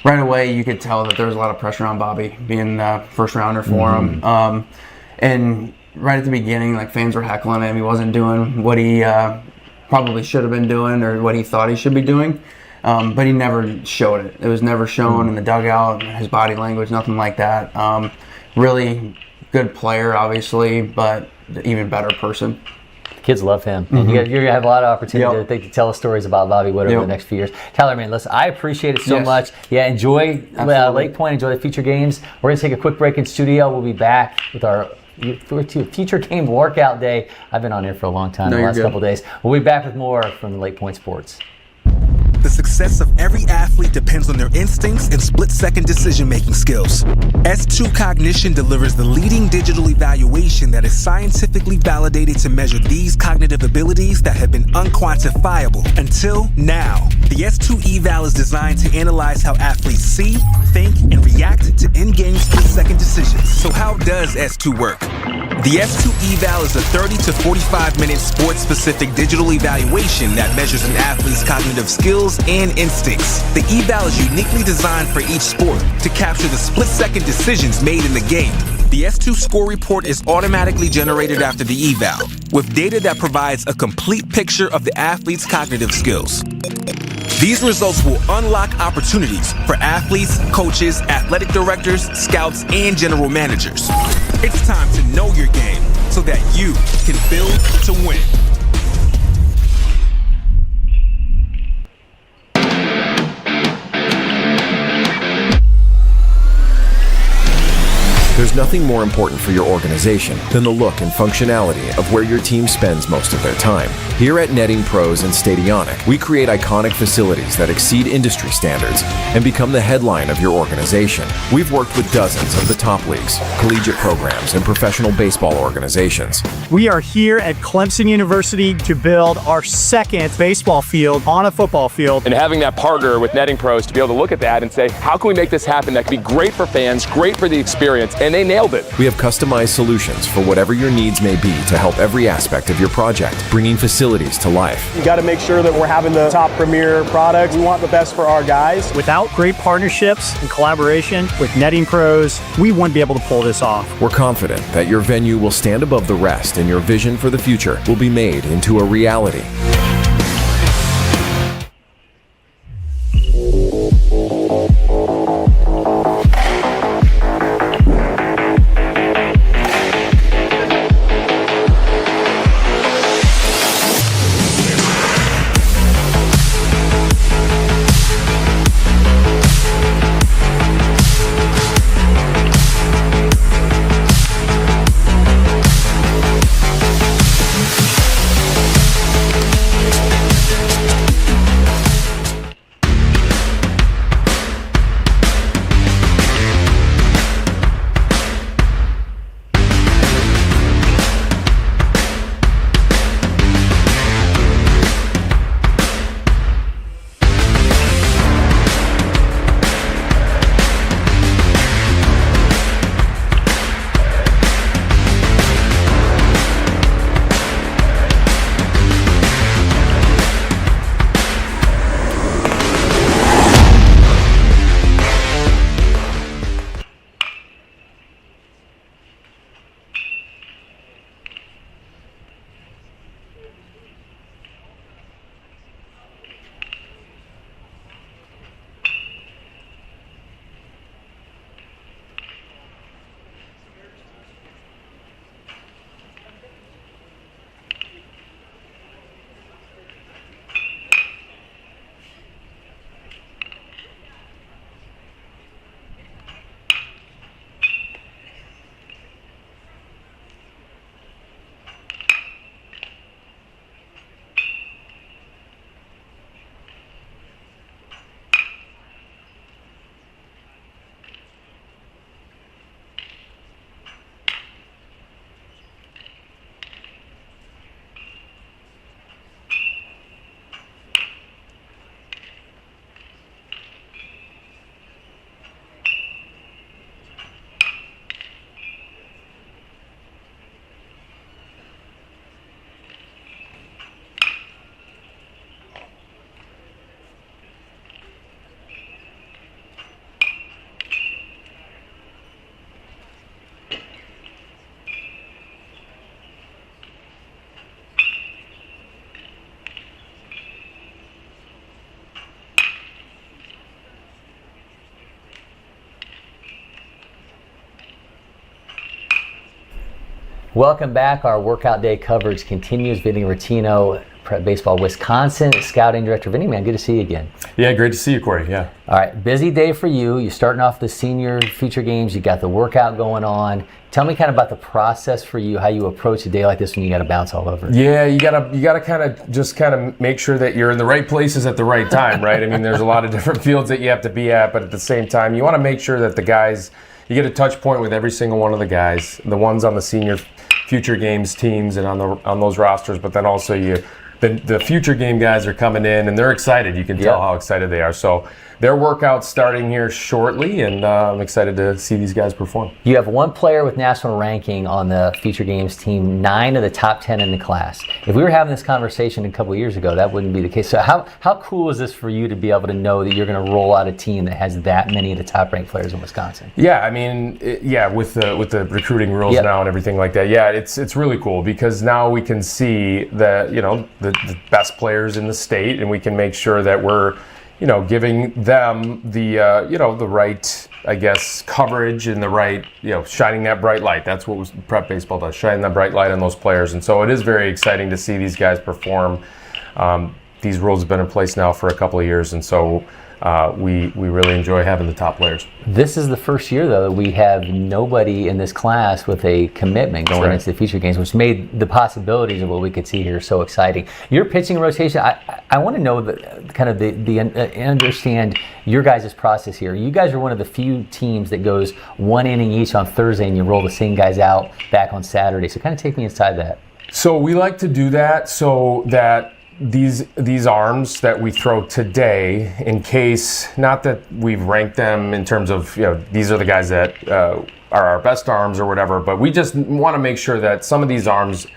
right away, you could tell that there was a lot of pressure on Bobby being the first rounder for him. And right at the beginning, like fans were heckling him. He wasn't doing what he probably should have been doing or what he thought he should be doing. But he never showed it. It was never shown in the dugout, his body language, nothing like that. Really good player, obviously, but even better person. Kids love him. And you're going to have a lot of opportunity to tell us stories about Bobby Witt over the next few years. Tyler, man, listen, I appreciate it so much. Yeah, enjoy LakePoint, enjoy the future games. We're going to take a quick break in studio. We'll be back with our future game workout day. I've been on here for a long time, the last couple of days. We'll be back with more from LakePoint Sports. The success of every athlete depends on their instincts and split-second decision-making skills. S2 Cognition delivers the leading digital evaluation that is scientifically validated to measure these cognitive abilities that have been unquantifiable until now. The S2 eval is designed to analyze how athletes see, think, and react to in-game split-second decisions. So how does S2 work? The S2 eval is a 30 to 45-minute sports-specific digital evaluation that measures an athlete's cognitive skills and instincts. The eval is uniquely designed for each sport to capture the split-second decisions made in the game. The S2 score report is automatically generated after the eval, with data that provides a complete picture of the athlete's cognitive skills. These results will unlock opportunities for athletes, coaches, athletic directors, scouts, and general managers. It's time to know your game so that you can build to win. There's nothing more important for your organization than the look and functionality of where your team spends most of their time. Here at Netting Pros and Stadionic, we create iconic facilities that exceed industry standards and become the headline of your organization. We've worked with dozens of the top leagues, collegiate programs, and professional baseball organizations. We are here at Clemson University to build our second baseball field on a football field. And having that partner with Netting Pros to be able to look at that and say, how can we make this happen that can be great for fans, great for the experience, and they nailed it. We have customized solutions for whatever your needs may be to help every aspect of your project, bringing facilities to life. You got to make sure that we're having the top premier products. We want the best for our guys. Without great partnerships and collaboration with Netting Pros, we wouldn't be able to pull this off. We're confident that your venue will stand above the rest and your vision for the future will be made into a reality. Welcome back. Our workout day coverage continues. Vinny Rottino Prep Baseball Wisconsin, scouting director. Vinny, man, good to see you again. Yeah, great to see you, Cory. Yeah. All right, busy day for you. You're starting off the senior future games. You got the workout going on. Tell me kind of about the process for you, how you approach a day like this when you got to bounce all over. Yeah, you gotta kind of make sure that you're in the right places at the right time, right? I mean, there's a lot of different fields that you have to be at, but at the same time, you want to make sure that the guys, you get a touch point with every single one of the guys, the ones on the senior future games teams and on those rosters, but then also the future game guys are coming in and they're excited. You can tell how excited they are. So their workout's starting here shortly, and I'm excited to see these guys perform. You have one player with national ranking on the future games team, 9 of the top 10 in the class. If we were having this conversation a couple of years ago, that wouldn't be the case. So how cool is this for you to be able to know that you're going to roll out a team that has that many of the top ranked players in Wisconsin? Yeah, I mean, with the recruiting rules now and everything like that, it's really cool because now we can see that, the best players in the state, and we can make sure that we're giving them the the right, I guess, coverage and the right, shining that bright light. That's what prep baseball does, shine that bright light on those players. And so it is very exciting to see these guys perform. These rules have been in place now for a couple of years, and so we really enjoy having the top players. This is the first year, though, that we have nobody in this class with a commitment going into the future games, which made the possibilities of what we could see here so exciting. Your pitching rotation, I want to know understand your guys' process here. You guys are one of the few teams that goes 1 inning each on Thursday, and you roll the same guys out back on Saturday. So kind of take me inside that. So we like to do that so that these arms that we throw today, in case, not that we've ranked them in terms of, these are the guys that are our best arms or whatever, but we just want to make sure that some of these arms,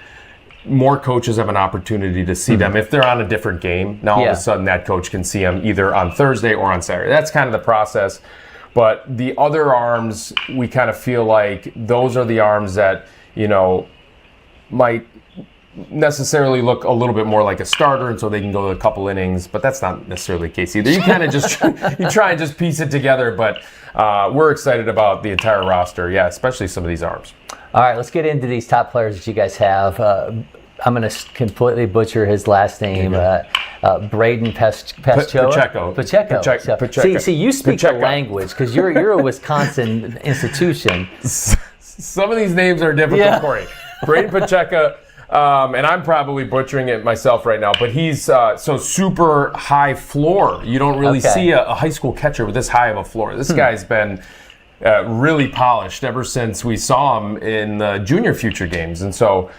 more coaches have an opportunity to see them. If they're on a different game, now all of a sudden that coach can see them either on Thursday or on Saturday. That's kind of the process. But the other arms, we kind of feel like those are the arms that, might necessarily look a little bit more like a starter, and so they can go a couple innings, but that's not necessarily the case either. You kind of just you try and just piece it together, but we're excited about the entire roster, especially some of these arms. All right, let's get into these top players that you guys have. I'm going to completely butcher his last name. Braden Pacheco. Pacheco. See, you speak the language because you're a Wisconsin institution. Some of these names are difficult, Cory. Braden Pacheco. And I'm probably butchering it myself right now, but he's so super high floor. You don't really see a high school catcher with this high of a floor. This guy's been really polished ever since we saw him in the junior future games. And so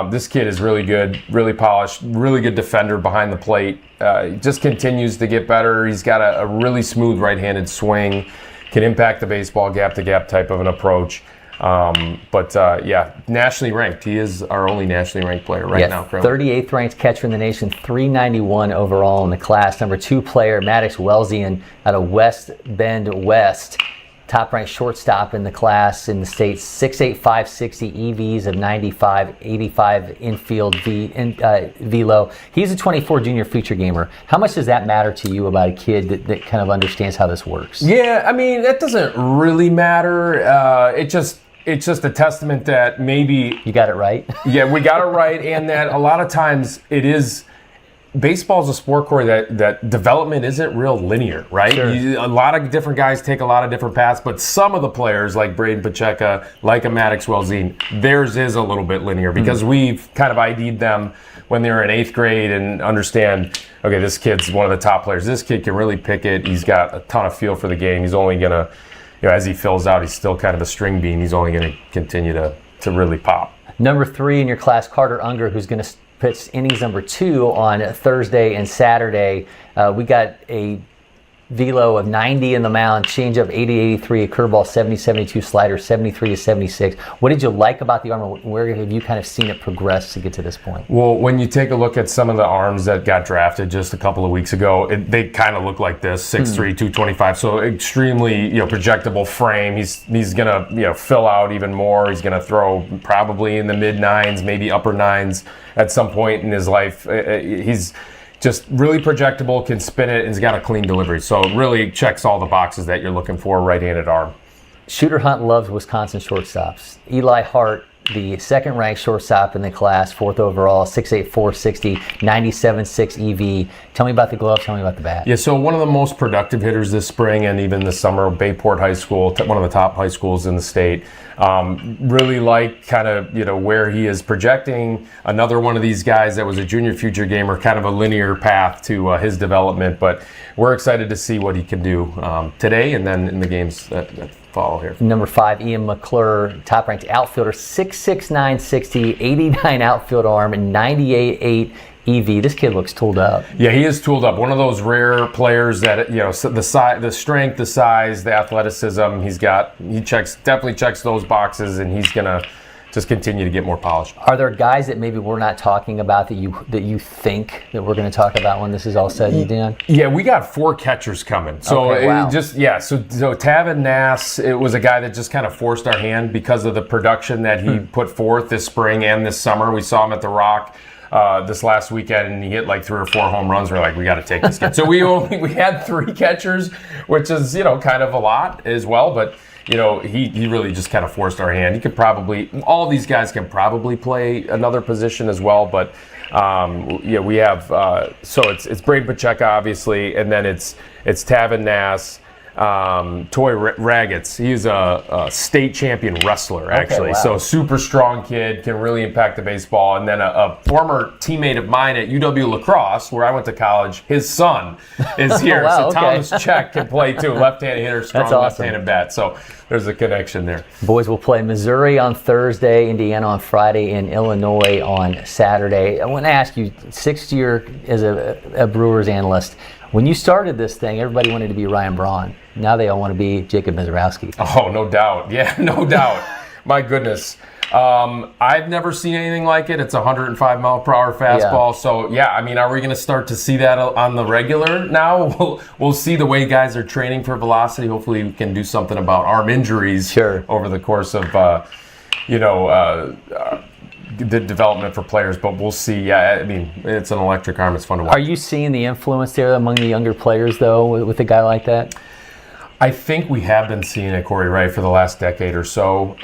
this kid is really good, really polished, really good defender behind the plate. He just continues to get better. He's got a really smooth right-handed swing, can impact the baseball gap-to-gap type of an approach. Nationally ranked. He is our only nationally ranked player right now. 38th ranked catcher in the nation, 391 overall in the class. Number 2 player, Maddox Welzian out of West Bend West. Top ranked shortstop in the class in the state, 6'8", 560, EVs of 95, 85 infield velo. He's a 24 junior future gamer. How much does that matter to you about a kid that kind of understands how this works? Yeah, I mean, that doesn't really matter. It's just a testament that maybe you got it right. Yeah, we got it right, and that a lot of times it is. Baseball is a sport, Cory, that development isn't real linear, right? Sure. A lot of different guys take a lot of different paths, but some of the players, like Braden Pacheco, like a Maddox Welzian, theirs is a little bit linear because we've kind of ID'd them when they were in 8th grade and understand, okay, this kid's one of the top players. This kid can really pick it. He's got a ton of feel for the game. He's only going to, as he fills out, he's still kind of a string bean. He's only going to continue to really pop. Number 3 in your class, Carter Unger, who's going to pitch innings number 2 on Thursday and Saturday. We got a velo of 90 in the mound, changeup 80-83, a curveball 70-72, slider 73-76. What did you like about the arm? Where have you kind of seen it progress to get to this point? Well, when you take a look at some of the arms that got drafted just a couple of weeks ago, they kind of look like this: 6'3", 225. So extremely, projectable frame. He's gonna, fill out even more. He's gonna throw probably in the mid 9s, maybe upper 9s at some point in his life. He's just really projectable, can spin it, and has got a clean delivery. So it really checks all the boxes that you're looking for, right-handed arm. Shooter Hunt loves Wisconsin shortstops. Eli Hart the second-ranked shortstop in the class, 4th overall, 6'8", 460, 97.6 EV. Tell me about the glove. Tell me about the bat. Yeah, so one of the most productive hitters this spring and even this summer, Bayport High School, one of the top high schools in the state. Really like kind of, where he is projecting. Another one of these guys that was a junior future gamer, kind of a linear path to his development. But we're excited to see what he can do today and then in the games that follow here. Number 5, Ian McClure, top-ranked outfielder, 6'6", 960, 89 outfield arm, and 98.8 EV. This kid looks tooled up. Yeah, he is tooled up. One of those rare players that the size, the strength, the size, the athleticism. He definitely checks those boxes, and he's gonna just continue to get more polished. Are there guys that maybe we're not talking about that you think that we're going to talk about when this is all said and done? Yeah, we got 4 catchers coming. So okay, wow. So Tavin Nass, it was a guy that just kind of forced our hand because of the production that he put forth this spring and this summer. We saw him at the Rock this last weekend, and he hit like 3 or 4 home runs. We're like, we got to take this kid. So we had 3 catchers, which is kind of a lot as well, but. He really just kind of forced our hand. He could probably, all these guys can probably play another position as well, but we have, so it's Braden Pacheco, obviously, and then it's Tavin Nass, Toy Raggets. He's a state champion wrestler, actually. Okay, wow. So super strong kid, can really impact the baseball. And then a former teammate of mine at UW La Crosse, where I went to college, his son is here. Wow, so Thomas Check can play too. Left-handed hitter, strong That's awesome. left-handed bat. So there's a connection there. Boys will play Missouri on Thursday, Indiana on Friday, and Illinois on Saturday. I want to ask you, 6th year as a Brewers analyst, when you started this thing, everybody wanted to be Ryan Braun. Now they all want to be Jacob Mizorowski. Oh, no doubt. Yeah, no doubt. My goodness. I've never seen anything like it. It's a 105-mile-per-hour fastball. Yeah. So, are we going to start to see that on the regular now? We'll see the way guys are training for velocity. Hopefully we can do something about arm injuries over the course of, the development for players, but we'll see. Yeah, it's an electric arm. It's fun to watch. Are you seeing the influence there among the younger players, though, with a guy like that? I think we have been seeing it, Corey, right, for the last decade or so.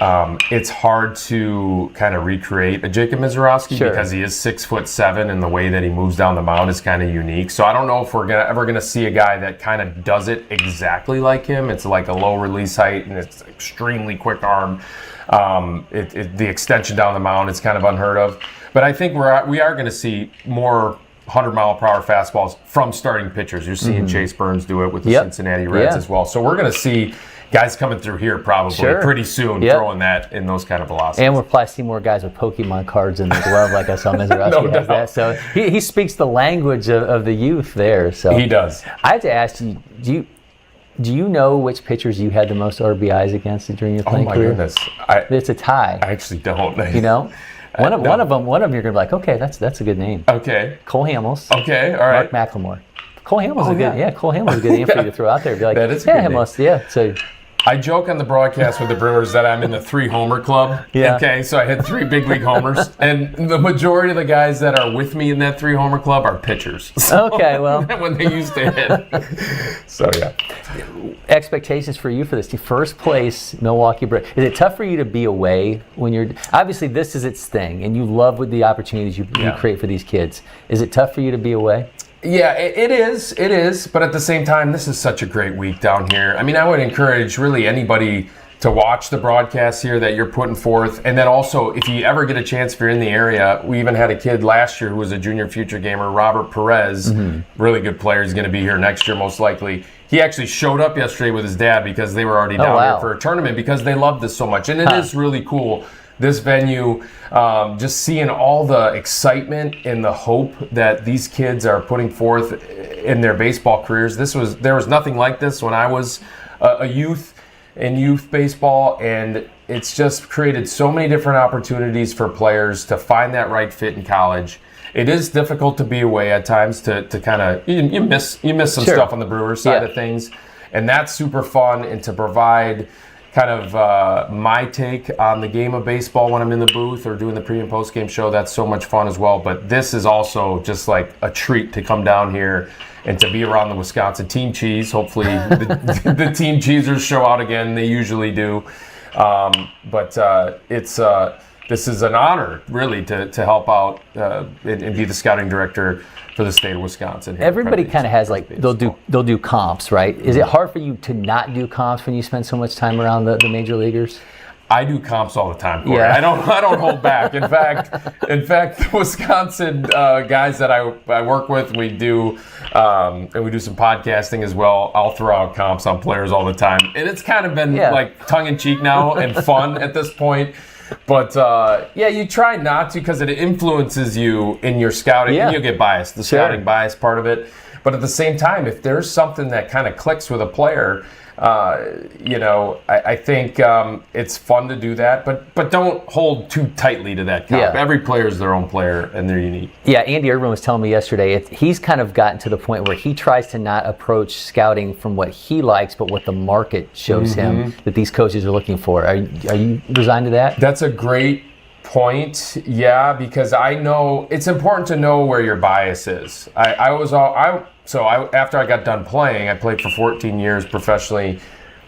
It's hard to kind of recreate a Jacob Mizorowski because he is 6'7", and the way that he moves down the mound is kind of unique. So I don't know if we're ever gonna see a guy that kind of does it exactly like him. It's like a low release height and it's extremely quick arm. The extension down the mound is kind of unheard of. But I think we are going to see more 100-mile-per-hour fastballs from starting pitchers. You're seeing Chase Burns do it with the Cincinnati Reds as well. So we're going to see guys coming through here probably pretty soon throwing that in those kind of velocities. And we'll probably see more guys with Pokemon cards in the glove like I saw Mizorowski has that. So he speaks the language of the youth there. So he does. I have to ask you, do you know which pitchers you had the most RBIs against during your playing career? Oh my goodness. It's a tie. I actually don't. One of them you're going to be like, okay, that's a good name. Okay. Cole Hamels. Okay, all right. Mark McLemore. Cole Hamels Cole Hamels is a good name for you to throw out there. Be like, that is a good name. So I joke on the broadcast with the Brewers that I'm in the 3-homer club. Yeah. Okay, so I hit 3 big league homers, and the majority of the guys that are with me in that 3-homer club are pitchers. So okay, well, when they used to hit. So yeah. Expectations for you for this team. First place, Milwaukee Brewers. Is it tough for you to be away when you're? Obviously, this is its thing, and you love with the opportunities you create for these kids. Is it tough for you to be away? Yeah, it is. It is. But at the same time, this is such a great week down here. I would encourage really anybody to watch the broadcast here that you're putting forth. And then also, if you ever get a chance, if you're in the area, we even had a kid last year who was a junior future gamer, Robert Perez, really good player. He's going to be here next year most likely. He actually showed up yesterday with his dad because they were already down here for a tournament because they love this so much. And it is really cool. This venue, just seeing all the excitement and the hope that these kids are putting forth in their baseball careers. There was nothing like this when I was a youth in youth baseball, and it's just created so many different opportunities for players to find that right fit in college. It is difficult to be away at times to kind of you miss some stuff on the Brewers side of things, and that's super fun. And to provide kind of my take on the game of baseball when I'm in the booth or doing the pre and post game show, that's so much fun as well. But this is also just like a treat to come down here and to be around the Wisconsin team cheese. Hopefully the team cheesers show out again. They usually do. But it's this is an honor, really, to help out and be the scouting director for the state of Wisconsin. Everybody kind of has they'll do comps, right? Is it hard for you to not do comps when you spend so much time around the major leaguers? I do comps all the time, Cory. Yeah. I don't hold back. In fact, the Wisconsin guys that I work with, we do and we do some podcasting as well. I'll throw out comps on players all the time, and it's kind of been like tongue in cheek now and fun at this point. But you try not to because it influences you in your scouting. Yeah. And you'll get biased, the scouting bias part of it. But at the same time, if there's something that kind of clicks with a player, I think it's fun to do that, but don't hold too tightly to that comp. Yeah. Every player is their own player, and they're unique. Yeah, Andy Irvin was telling me yesterday, he's kind of gotten to the point where he tries to not approach scouting from what he likes, but what the market shows him that these coaches are looking for. Are you resigned to that? That's a great point, because I know it's important to know where your bias is. After I got done playing, I played for 14 years professionally,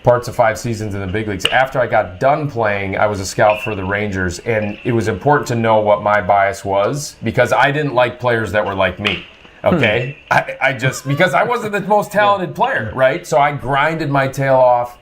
parts of 5 seasons in the big leagues. After I got done playing, I was a scout for the Rangers, and it was important to know what my bias was because I didn't like players that were like me. Okay, I just because I wasn't the most talented player, right? So I grinded my tail off.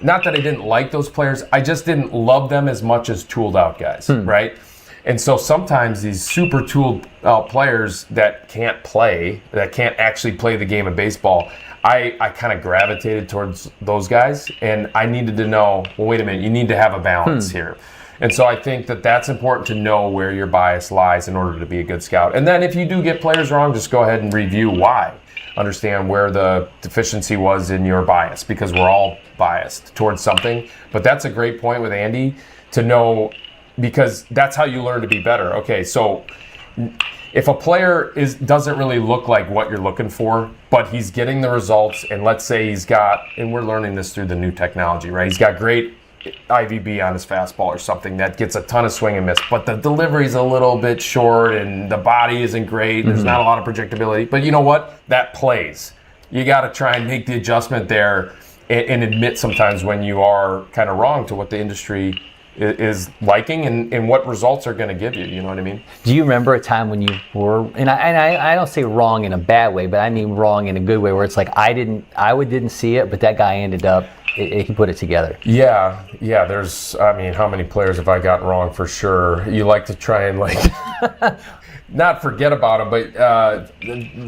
Not that I didn't like those players, I just didn't love them as much as tooled out guys, right? And so sometimes these super tooled out players that can't actually play the game of baseball, I kind of gravitated towards those guys, and I needed to know, well, wait a minute, you need to have a balance here. And so I think that's important to know where your bias lies in order to be a good scout. And then if you do get players wrong, just go ahead and review why. Understand where the deficiency was in your bias, because we're all biased towards something. But that's a great point with Andy to know, because that's how you learn to be better. Okay, so if a player doesn't really look like what you're looking for, but he's getting the results, and let's say he's got, and we're learning this through the new technology, right? He's got great IVB on his fastball or something that gets a ton of swing and miss, but the delivery's a little bit short and the body isn't great. There's not a lot of projectability, but you know what? That plays. You got to try and make the adjustment there and admit sometimes when you are kind of wrong to what the industry is liking and what results are going to give you. You know what I mean? Do you remember a time when you were, and I don't say wrong in a bad way, but I mean wrong in a good way, where it's like I didn't see it, but that guy ended up, he put it together. Yeah. There's, how many players have I gotten wrong for sure? You like to try and not forget about them, but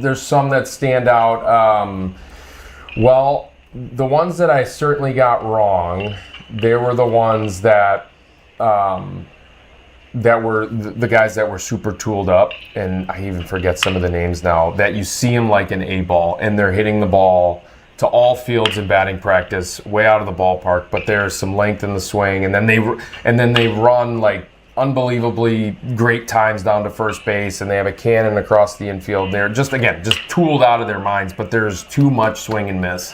there's some that stand out. The ones that I certainly got wrong, they were the ones that were the guys that were super tooled up, and I even forget some of the names now, that you see them like an A-ball, and they're hitting the ball to all fields in batting practice, way out of the ballpark, but there's some length in the swing, and then they run like unbelievably great times down to first base, and they have a cannon across the infield. They're just tooled out of their minds, but there's too much swing and miss.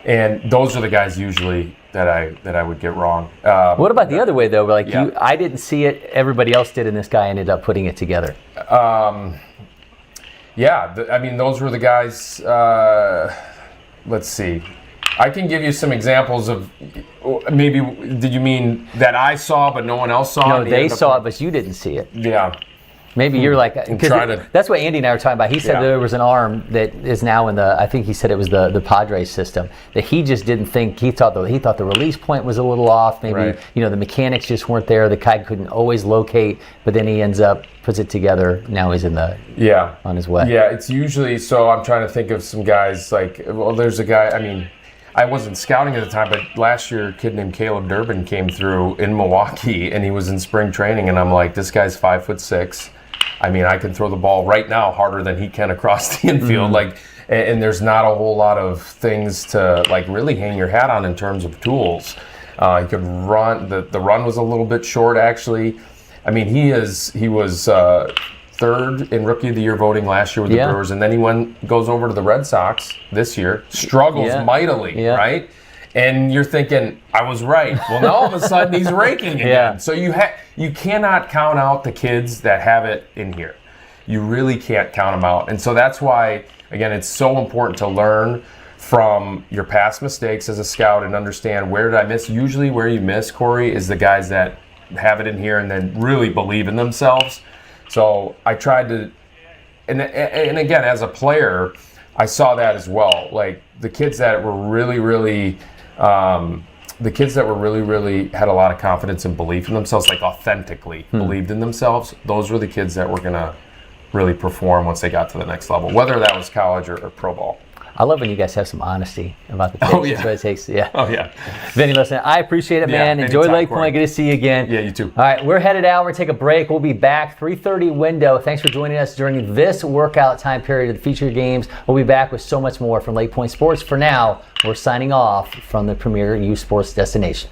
And those are the guys usually that I would get wrong. What about the other way though? I didn't see it, everybody else did, and this guy ended up putting it together. Those were the guys. Let's see. I can give you some examples of maybe. Did you mean that I saw but no one else saw? No, they saw it, but you didn't see it. Yeah. Maybe you're like, that's what Andy and I were talking about. He said there was an arm that is now in I think he said it was the Padres system, that he just didn't think, he thought the release point was a little off. Maybe, the mechanics just weren't there. The guy couldn't always locate, but then he puts it together. Now he's on his way. Yeah, it's usually, so I'm trying to think of some guys there's a guy, I wasn't scouting at the time, but last year a kid named Caleb Durbin came through in Milwaukee, and he was in spring training, and I'm like, this guy's 5'6". I can throw the ball right now harder than he can across the infield. And there's not a whole lot of things to really hang your hat on in terms of tools. He could run. The run was a little bit short, actually. He was third in Rookie of the Year voting last year with the Brewers, and then he goes over to the Red Sox this year, struggles mightily, right? And you're thinking, I was right. Well, now all of a sudden he's raking again. So you cannot count out the kids that have it in here. You really can't count them out. And so that's why, again, it's so important to learn from your past mistakes as a scout and understand, where did I miss? Usually where you miss, Cory, is the guys that have it in here and then really believe in themselves. So I tried to, and again, as a player, I saw that as well. Like the kids that were really had a lot of confidence and belief in themselves, like authentically believed in themselves. Those were the kids that were gonna really perform once they got to the next level, whether that was college or pro ball. I love when you guys have some honesty about the things. Oh, yeah. That's what it takes. Yeah. Oh, yeah. Vinny, listen, I appreciate it, man. Yeah, Enjoy anytime, LakePoint. Cory. Good to see you again. Yeah, you too. All right, we're headed out. We're going to take a break. We'll be back 3:30 window. Thanks for joining us during this workout time period of the feature games. We'll be back with so much more from LakePoint Sports. For now, we're signing off from the premier youth sports destination.